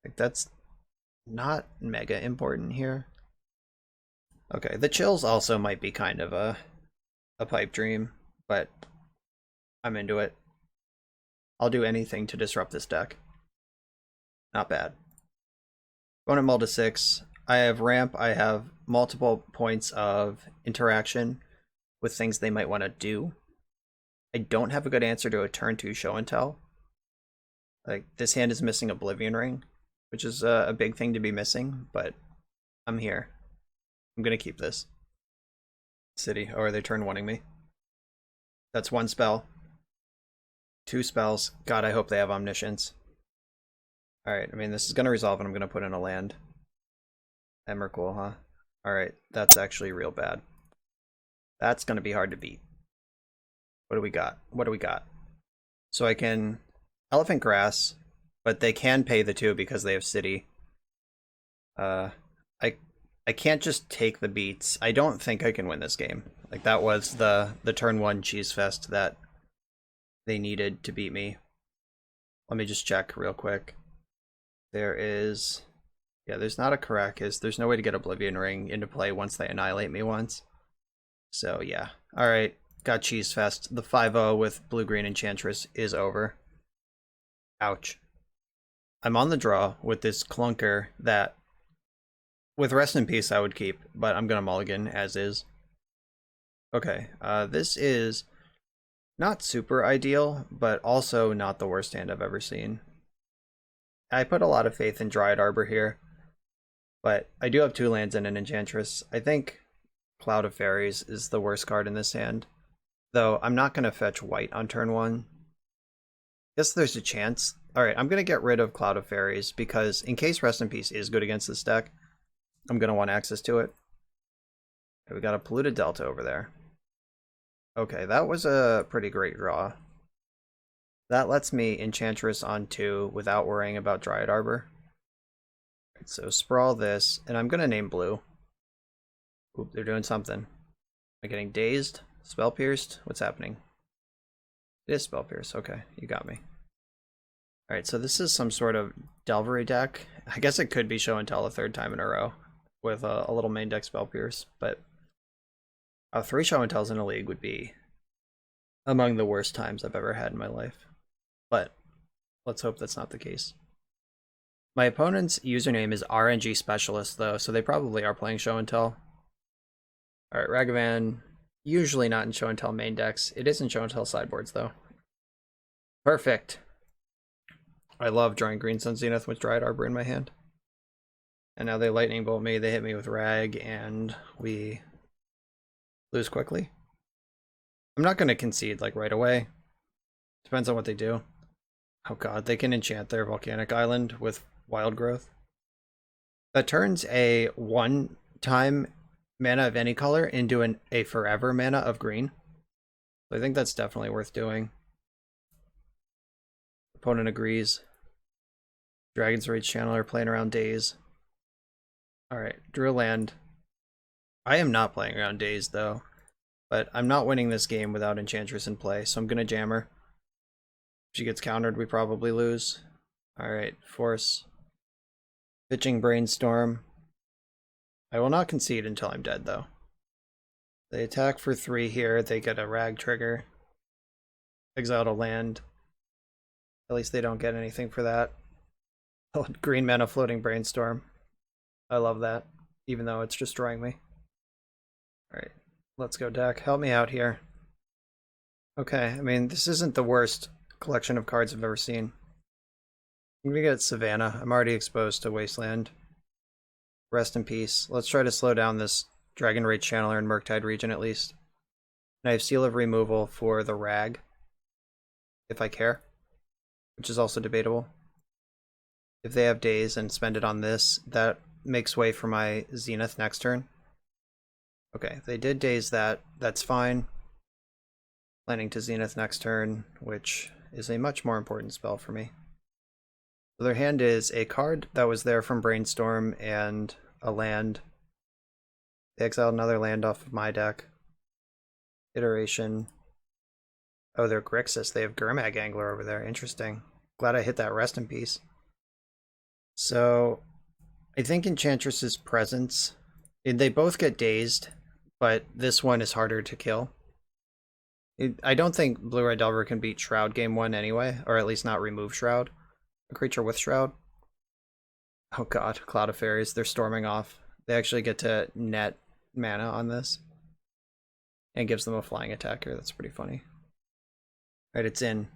Like, that's not mega important here. Okay, the chills also might be kind of a pipe dream, but I'm into it. I'll do anything to disrupt this deck. Not bad. Opponent mull to 6. I have ramp, I have multiple points of interaction with things they might want to do. I don't have a good answer to a turn 2 Show and Tell. Like, this hand is missing Oblivion Ring, which is a big thing to be missing, but I'm here. I'm gonna keep this. City. Oh, are they turn 1ing me? That's 1 spell. 2 spells. God, I hope they have Omniscience. Alright, I mean, this is gonna resolve and I'm gonna put in a land. Emrakul, huh? Alright, that's actually real bad. That's gonna be hard to beat. What do we got? What do we got? So I can Elephant Grass, but they can pay the 2 because they have City. I can't just take the beats. I don't think I can win this game. Like, that was the turn 1 cheese fest that they needed to beat me. Let me just check real quick. There is... Yeah, there's not a Caracas. There's no way to get Oblivion Ring into play once they annihilate me once. So, yeah. Alright, got cheese fest. The 5-0 with blue-green Enchantress is over. Ouch. I'm on the draw with this clunker that, with Rest in Peace, I would keep, but I'm gonna mulligan as is. Okay, this is not super ideal, but also not the worst hand I've ever seen. I put a lot of faith in Dryad Arbor here, but I do have 2 lands and an Enchantress. I think Cloud of Faeries is the worst card in this hand, though I'm not gonna fetch white on turn 1. Guess there's a chance. Alright, I'm gonna get rid of Cloud of Faeries, because in case Rest in Peace is good against this deck, I'm going to want access to it. Okay, we got a Polluted Delta over there. Okay, that was a pretty great draw. That lets me Enchantress on 2 without worrying about Dryad Arbor. Right, so sprawl this, and I'm going to name blue. Oop, they're doing something. Am I getting dazed? Spell pierced? What's happening? It is spell pierced. Okay, you got me. Alright, so this is some sort of Delvery deck. I guess it could be Show and Tell a 3rd time in a row with a little main deck spell pierce, but 3 Show and Tells in a league would be among the worst times I've ever had in my life. But let's hope that's not the case. My opponent's username is RNG Specialist, though, so they probably are playing Show and Tell. Alright, Ragavan, usually not in Show and Tell main decks. It is in Show and Tell sideboards, though. Perfect. I love drawing Green Sun Zenith with Dryad Arbor in my hand. And now they lightning bolt me, they hit me with Rag, and we lose quickly. I'm not going to concede like right away. Depends on what they do. Oh god, they can enchant their volcanic island with wild growth. That turns a one-time mana of any color into a forever mana of green. So I think that's definitely worth doing. Opponent agrees. Dragon's Rage Channeler playing around Daze. Alright, drew a land. I am not playing around Daze though, but I'm not winning this game without Enchantress in play, so I'm gonna jam her. If she gets countered, we probably lose. Alright, force. Pitching Brainstorm. I will not concede until I'm dead though. They attack for 3 here, they get a Rag trigger. Exile a land. At least they don't get anything for that. Oh, green mana floating Brainstorm. I love that, even though it's destroying me. Alright, let's go deck. Help me out here. Okay, I mean, this isn't the worst collection of cards I've ever seen. I'm gonna get Savannah. I'm already exposed to Wasteland. Rest in peace. Let's try to slow down this Dragon Rage Channeler and Murktide region at least. And I have Seal of Removal for the Rag, if I care, which is also debatable. If they have Daze and spend it on this, that makes way for my Zenith next turn. Okay, they did Daze that. That's fine. Planning to Zenith next turn, which is a much more important spell for me. So their hand is a card that was there from Brainstorm and a land. They exiled another land off of my deck. Iteration. Oh, they're Grixis. They have Gurmag Angler over there. Interesting. Glad I hit that rest in peace. So, I think Enchantress's presence, they both get dazed, but this one is harder to kill. I don't think Blue-Red Delver can beat Shroud game 1 anyway, or at least not remove Shroud. A creature with Shroud. Oh god, Cloud of Faeries, they're storming off. They actually get to net mana on this. And gives them a flying attacker, that's pretty funny. Right, it's in.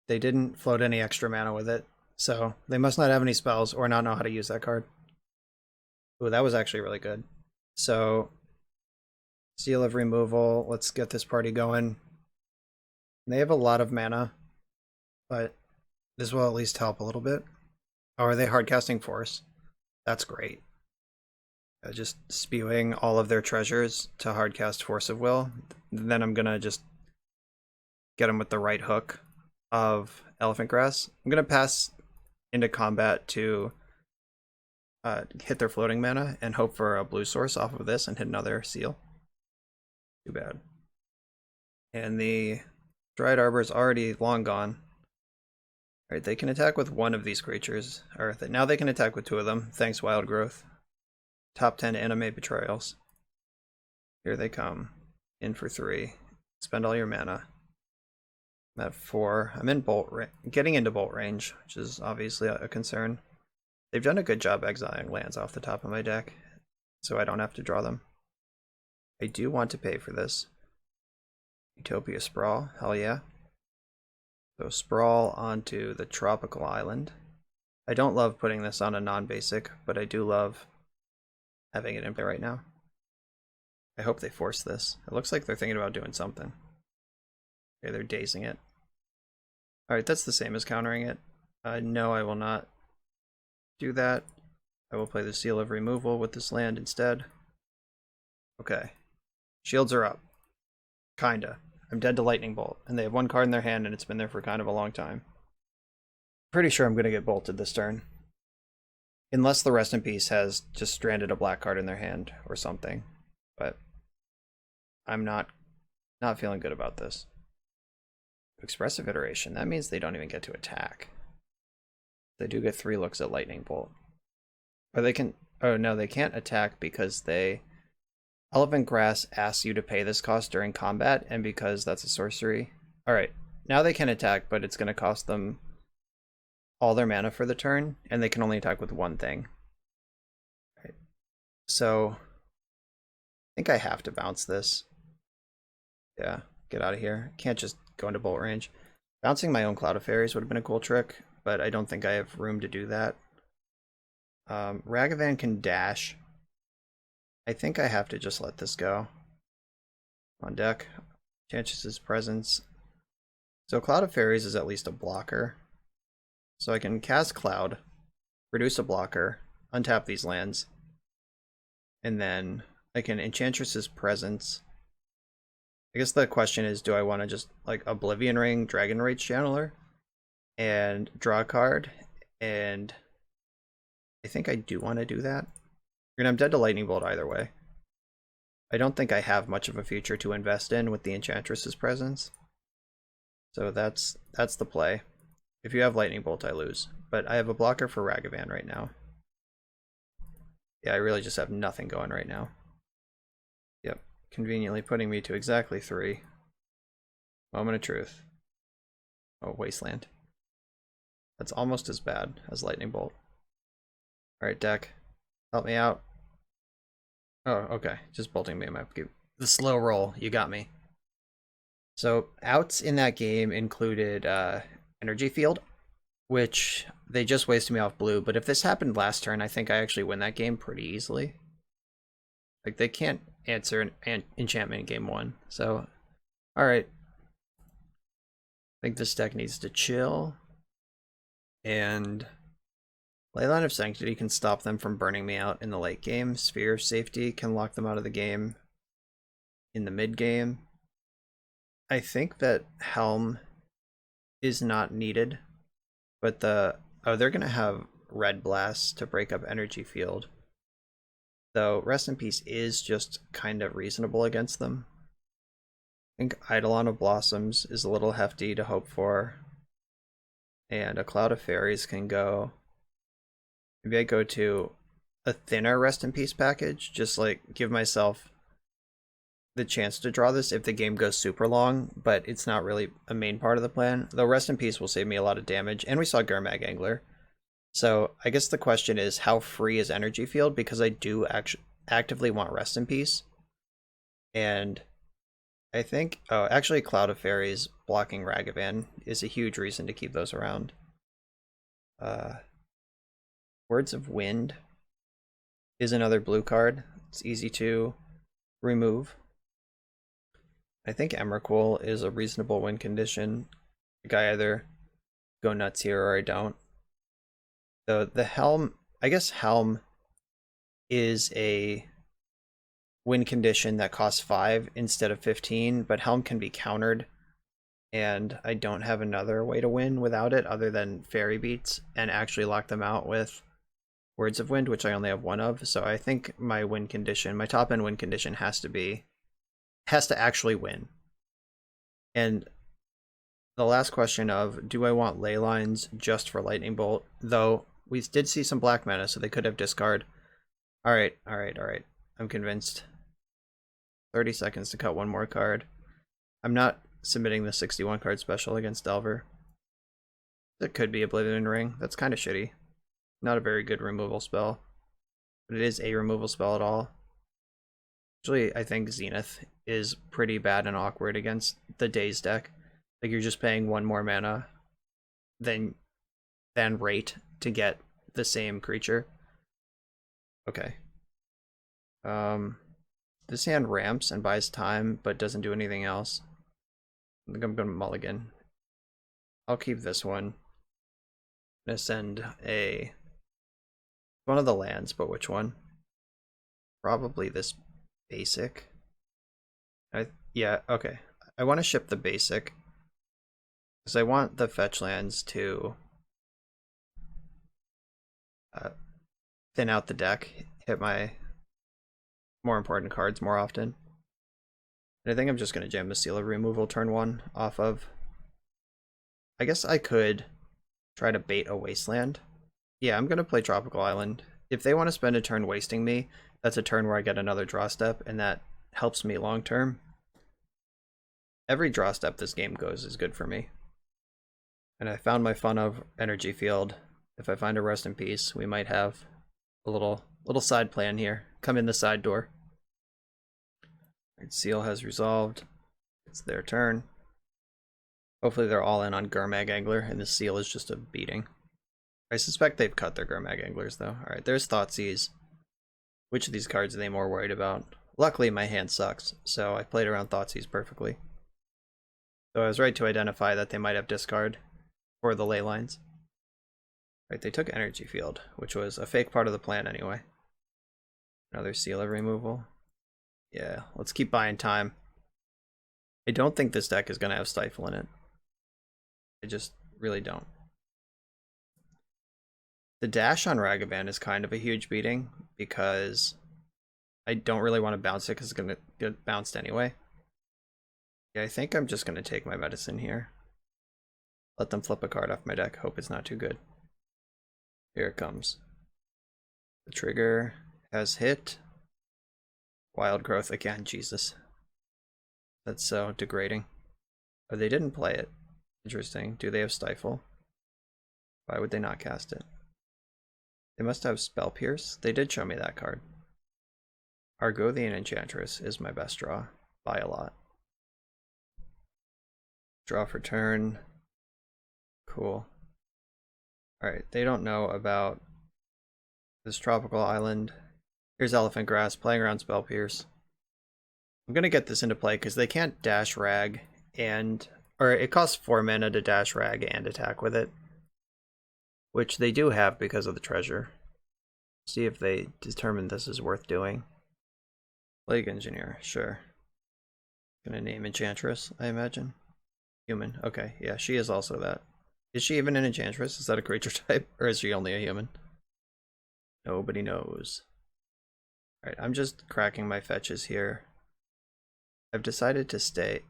They didn't float any extra mana with it, so they must not have any spells or not know how to use that card. Ooh, that was actually really good. So, Seal of Removal, let's get this party going. They have a lot of mana, but this will at least help a little bit. Oh, are they hardcasting Force? That's great. Just spewing all of their treasures to hardcast Force of Will. Then I'm gonna just get them with the right hook of Elephant Grass. I'm gonna pass into combat to hit their floating mana and hope for a blue source off of this and hit another seal. Too bad. And the Dried Arbor is already long gone. Alright, they can attack with one of these creatures. Or now they can attack with 2 of them. Thanks, Wild Growth. Top 10 anime betrayals. Here they come. In for 3. Spend all your mana. I'm at 4. I'm in getting into bolt range, which is obviously a concern. They've done a good job exiling lands off the top of my deck, so I don't have to draw them. I do want to pay for this. Utopia Sprawl, hell yeah. So Sprawl onto the Tropical Island. I don't love putting this on a non-basic, but I do love having it in play right now. I hope they force this. It looks like they're thinking about doing something. Okay, they're dazing it. Alright, that's the same as countering it. No, I will not do that. I will play the Seal of Removal with this land instead. Okay. Shields are up. Kinda. I'm dead to Lightning Bolt, and they have 1 card in their hand, and it's been there for kind of a long time. Pretty sure I'm going to get bolted this turn. Unless the Rest in Peace has just stranded a black card in their hand or something. But I'm not feeling good about this. Expressive Iteration, that means they don't even get to attack. They do get 3 looks at Lightning Bolt. Or they can, oh no, they can't attack because Elephant Grass asks you to pay this cost during combat, and because that's a sorcery. Alright, now they can attack, but it's going to cost them all their mana for the turn, and they can only attack with 1 thing. Right. So, I think I have to bounce this. Yeah, get out of here. Can't just go into bolt range. Bouncing my own Cloud of Faeries would have been a cool trick, but I don't think I have room to do that. Ragavan can dash. I think I have to just let this go. On deck. Enchantress's Presence. So Cloud of Faeries is at least a blocker. So I can cast Cloud, produce a blocker, untap these lands, and then I can Enchantress's Presence. I guess the question is, do I want to just like Oblivion Ring, Dragon Rage Channeler, and draw a card? And I think I do want to do that. And I'm dead to Lightning Bolt either way. I don't think I have much of a future to invest in with the Enchantress's Presence. So that's the play. If you have Lightning Bolt, I lose. But I have a blocker for Ragavan right now. Yeah, I really just have nothing going right now. Yep, conveniently putting me to exactly 3. Moment of truth. Oh, Wasteland. That's almost as bad as Lightning Bolt. Alright, deck. Help me out. Oh, okay. Just bolting me in my upkeep. The slow roll. You got me. So, outs in that game included Energy Field, which they just wasted me off blue. But if this happened last turn, I think I actually win that game pretty easily. Like, they can't answer an enchantment in game 1. So, alright. I think this deck needs to chill. And Leyline of Sanctity can stop them from burning me out in the late game. Sphere of Safety can lock them out of the game in the mid game. I think that Helm is not needed, but they're going to have Red Blast to break up Energy Field. Though Rest in Peace is just kind of reasonable against them. I think Eidolon of Blossoms is a little hefty to hope for. And a Cloud of Fairies can go. Maybe I go to a thinner Rest in Peace package, just like give myself the chance to draw this if the game goes super long, but it's not really a main part of the plan. Though Rest in Peace will save me a lot of damage, and we saw Gurmag Angler. So I guess the question is, how free is Energy Field? Because I do actively want Rest in Peace. And I think, oh, actually Cloud of Fairies blocking Ragavan is a huge reason to keep those around. Words of Wind is another blue card. It's easy to remove. I think Emrakul is a reasonable win condition. Like I either go nuts here or I don't. The Helm, I guess Helm is a win condition that costs 5 instead of 15, but Helm can be countered, and I don't have another way to win without it other than Fairy Beats and actually lock them out with Words of Wind, which I only have 1 of. So I think my win condition, my top end win condition has to actually win. And the last question of, do I want ley lines just for Lightning Bolt? Though we did see some black mana, so they could have discard. Alright. I'm convinced. 30 seconds to cut 1 more card. I'm not submitting the 61 card special against Delver. It could be Oblivion Ring. That's kind of shitty. Not a very good removal spell. But it is a removal spell at all. Actually, I think Zenith is pretty bad and awkward against the Daze deck. Like, you're just paying 1 more mana than rate to get the same creature. Okay. This hand ramps and buys time, but doesn't do anything else. I think I'm gonna mulligan. I'll keep this one. I'm gonna send one of the lands, but which one? Probably this basic. Yeah, okay. I want to ship the basic because I want the fetch lands to thin out the deck, hit my more important cards more often. And I think I'm just going to jam the Seal of Removal turn 1 off of. I guess I could try to bait a Wasteland. Yeah, I'm going to play Tropical Island. If they want to spend a turn wasting me, that's a turn where I get another draw step, and that helps me long term. Every draw step this game goes is good for me. And I found my fun of Energy Field. If I find a Rest in Peace, we might have a little side plan here. Come in the side door. Right, Seal has resolved. It's their turn. Hopefully they're all in on Gurmag Angler, and the Seal is just a beating. I suspect they've cut their Gurmag Anglers, though. Alright, there's Thoughtseize. Which of these cards are they more worried about? Luckily, my hand sucks, so I played around Thoughtseize perfectly. So I was right to identify that they might have discard for the ley lines. Right, they took Energy Field, which was a fake part of the plan anyway. Another Sealer removal. Yeah, let's keep buying time. I don't think this deck is going to have Stifle in it. I just really don't. The dash on Ragavan is kind of a huge beating because I don't really want to bounce it because it's going to get bounced anyway. Yeah, I think I'm just going to take my medicine here. Let them flip a card off my deck. Hope it's not too good. Here it comes. The trigger has hit. Wild Growth again, Jesus. That's so degrading. Oh, they didn't play it. Interesting. Do they have Stifle? Why would they not cast it? They must have Spell Pierce. They did show me that card. Argothian Enchantress is my best draw by a lot. Draw for turn. Cool. Alright, they don't know about this tropical island. Here's Elephant Grass, playing around Spell Pierce. I'm gonna get this into play because they can't dash Rag or it costs 4 mana to dash Rag and attack with it. Which they do have because of the treasure. See if they determine this is worth doing. Plague Engineer, sure. Gonna name Enchantress, I imagine. Human, okay, yeah, she is also that. Is she even an Enchantress? Is that a creature type? Or is she only a human? Nobody knows. Alright, I'm just cracking my fetches here. I've decided to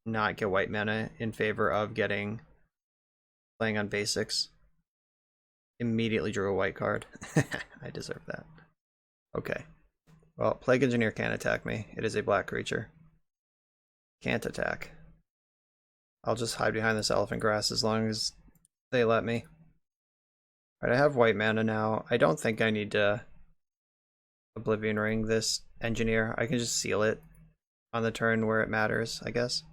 not get white mana in favor of playing on basics. Immediately drew a white card. I deserve that. Okay. Well, Plague Engineer can't attack me. It is a black creature. Can't attack. I'll just hide behind this Elephant Grass as long as they let me. Alright, I have white mana now. I don't think I need to Oblivion Ring this Engineer. I can just seal it on the turn where it matters, I guess.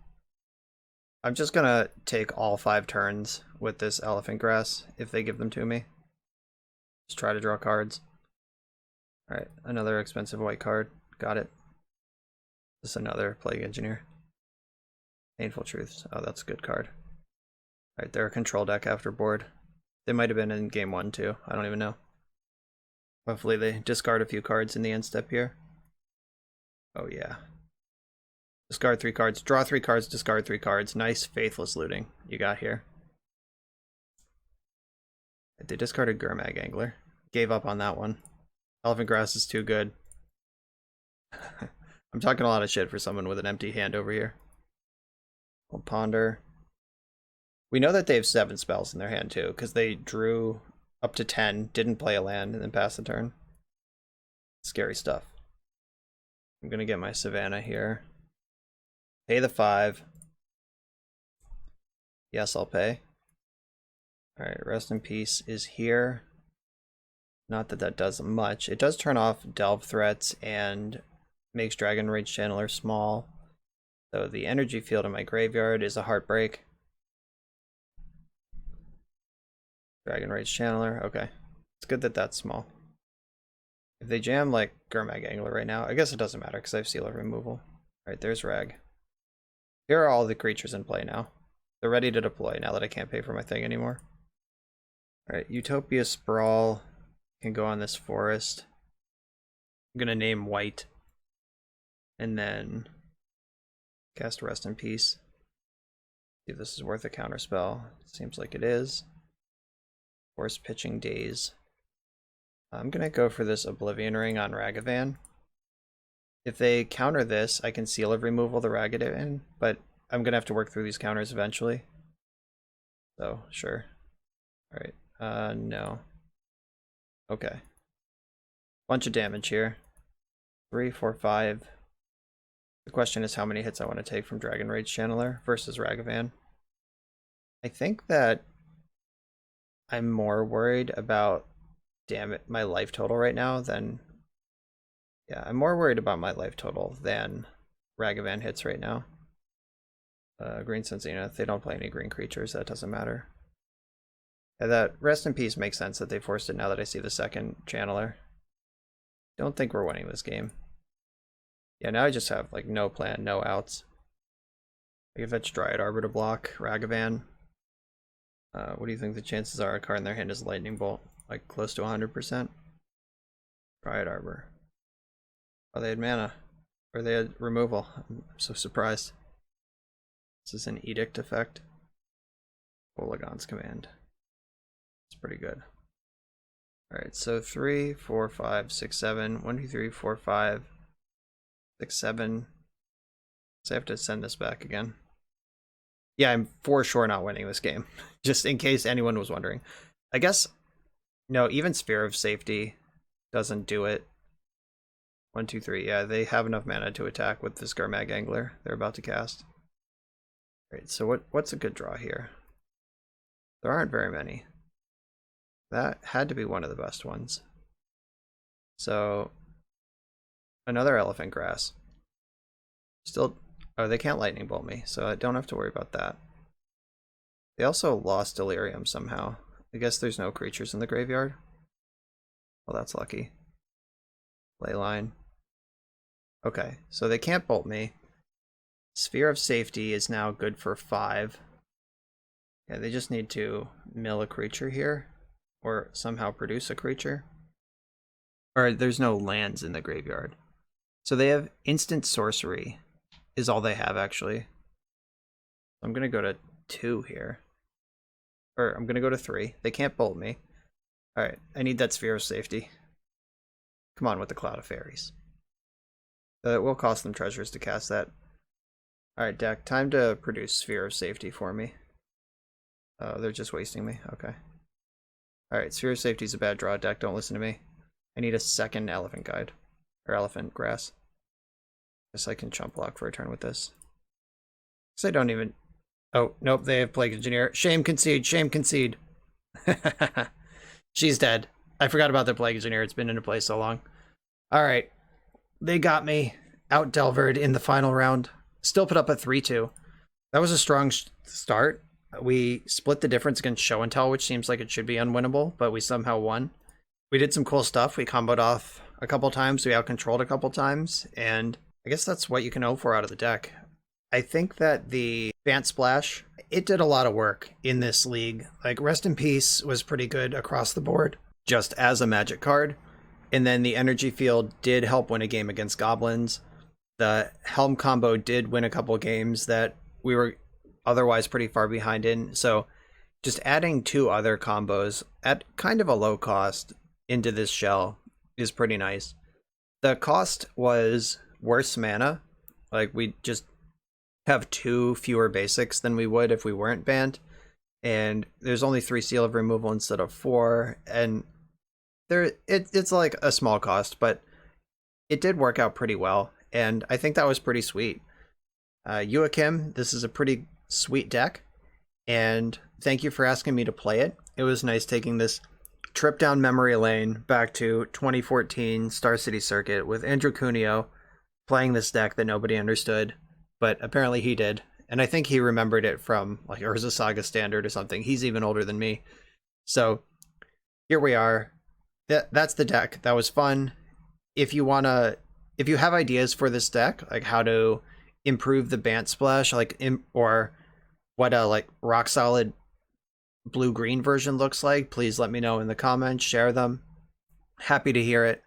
I'm just gonna take all 5 turns with this Elephant Grass if they give them to me. Just try to draw cards. Alright, another expensive white card. Got it. Just another Plague Engineer. Painful Truths. Oh, that's a good card. Alright, they're a control deck after board. They might have been in game 1 too. I don't even know. Hopefully they discard a few cards in the end step here. Oh yeah. Discard 3 cards. Draw 3 cards, discard 3 cards. Nice Faithless Looting you got here. They discarded Gurmag Angler. Gave up on that one. Elephant Grass is too good. I'm talking a lot of shit for someone with an empty hand over here. We'll ponder. We know that they have 7 spells in their hand too, because they drew up to 10, didn't play a land, and then passed the turn. Scary stuff. I'm gonna get my Savannah here. Pay the 5. Yes, I'll pay. Alright, Rest in Peace is here. Not that that does much. It does turn off Delve threats and makes Dragon Rage Channeler small. So the energy field in my graveyard is a heartbreak. Dragon Rage Channeler, okay. It's good that that's small. If they jam like Gurmag Angler right now, I guess it doesn't matter because I have Sealer removal. Alright, there's Rag. Here are all the creatures in play now. They're ready to deploy now that I can't pay for my thing anymore. Alright, Utopia Sprawl can go on this forest. I'm gonna name white. And then cast Rest in Peace. See if this is worth a counterspell. Seems like it is. Force Pitching Daze. I'm gonna go for this Oblivion Ring on Ragavan. If they counter this, I can seal of removal the Ragavan, but I'm gonna have to work through these counters eventually. So, sure. Alright, no. Okay. Bunch of damage here. 3, 4, 5. The question is how many hits I want to take from Dragon Rage Channeler versus Ragavan. I think that I'm more worried about my life total right now than... Yeah, I'm more worried about my life total than Ragavan hits right now. Green Sun Zenith, they don't play any green creatures, that doesn't matter. Yeah, that rest in peace makes sense that they forced it now that I see the second channeler. Don't think we're winning this game. Yeah, now I just have like no plan, no outs. I can fetch Dryad Arbor to block Ragavan. What do you think the chances are a card in their hand is Lightning Bolt? Like close to 100%? Dryad Arbor. Oh, they had mana. Or they had removal. I'm so surprised. This is an Edict effect. Polygon's Command. It's pretty good. Alright, so 3, 4, 5, 6, 7. 1, 2, 3, 4, 5, 6, 7. So I have to send this back again. Yeah, I'm for sure not winning this game. Just in case anyone was wondering. I guess, no, even Sphere of Safety doesn't do it. 1, 2, 3. Yeah, they have enough mana to attack with this Garmag Angler they're about to cast. Alright, so what's a good draw here? There aren't very many. That had to be one of the best ones. So, another Elephant Grass. Still, oh, they can't Lightning Bolt me, so I don't have to worry about that. They also lost Delirium somehow. I guess there's no creatures in the graveyard. Well, that's lucky. Leyline. Okay, so they can't bolt me. Sphere of Safety is now good for 5. Yeah, they just need to mill a creature here, or somehow produce a creature. Or there's no lands in the graveyard. So they have instant sorcery, is all they have actually. I'm gonna go to 2 here. Or I'm gonna go to 3. They can't bolt me. Alright, I need that Sphere of Safety. Come on with the Cloud of Faeries. It will cost them treasures to cast that. Alright, deck, time to produce Sphere of Safety for me. They're just wasting me. Okay. Alright, Sphere of Safety is a bad draw, deck. Don't listen to me. I need a second Elephant Guide. Or Elephant Grass. Guess I can chump block for a turn with this. Guess I don't even... Oh, nope, they have Plague Engineer. Shame concede, shame concede. She's dead. I forgot about the Plague Engineer. It's been into play so long. Alright. They got me. Out Delvered in the final round. Still put up a 3-2. That was a strong start. We split the difference against Show and Tell, which seems like it should be unwinnable, but we somehow won. We did some cool stuff. We comboed off a couple times. We out-controlled a couple times. And I guess that's what you can hope for out of the deck. I think that the Bant Splash, it did a lot of work in this league. Like, Rest in Peace was pretty good across the board, just as a Magic card. And then the Energy Field did help win a game against Goblins. The Helm combo did win a couple games that we were otherwise pretty far behind in. So just adding 2 other combos at kind of a low cost into this shell is pretty nice. The cost was worse mana. Like, we just have 2 fewer basics than we would if we weren't banned. And there's only 3 Seal of Removal instead of 4. And it's like a small cost, but it did work out pretty well. And I think that was pretty sweet. Joachim, this is a pretty sweet deck. And thank you for asking me to play it. It was nice taking this trip down memory lane back to 2014 Star City Circuit with Andrew Cuneo playing this deck that nobody understood, but apparently he did. And I think he remembered it from like Urza Saga Standard or something. He's even older than me. So here we are. That's the deck. That was fun. If you have ideas for this deck, like how to improve the Bant Splash, or what a like rock solid blue-green version looks like, please let me know in the comments, share them. Happy to hear it.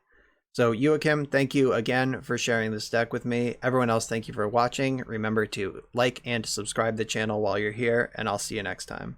So Joachim, thank you again for sharing this deck with me. Everyone else, thank you for watching. Remember to like and subscribe the channel while you're here, and I'll see you next time.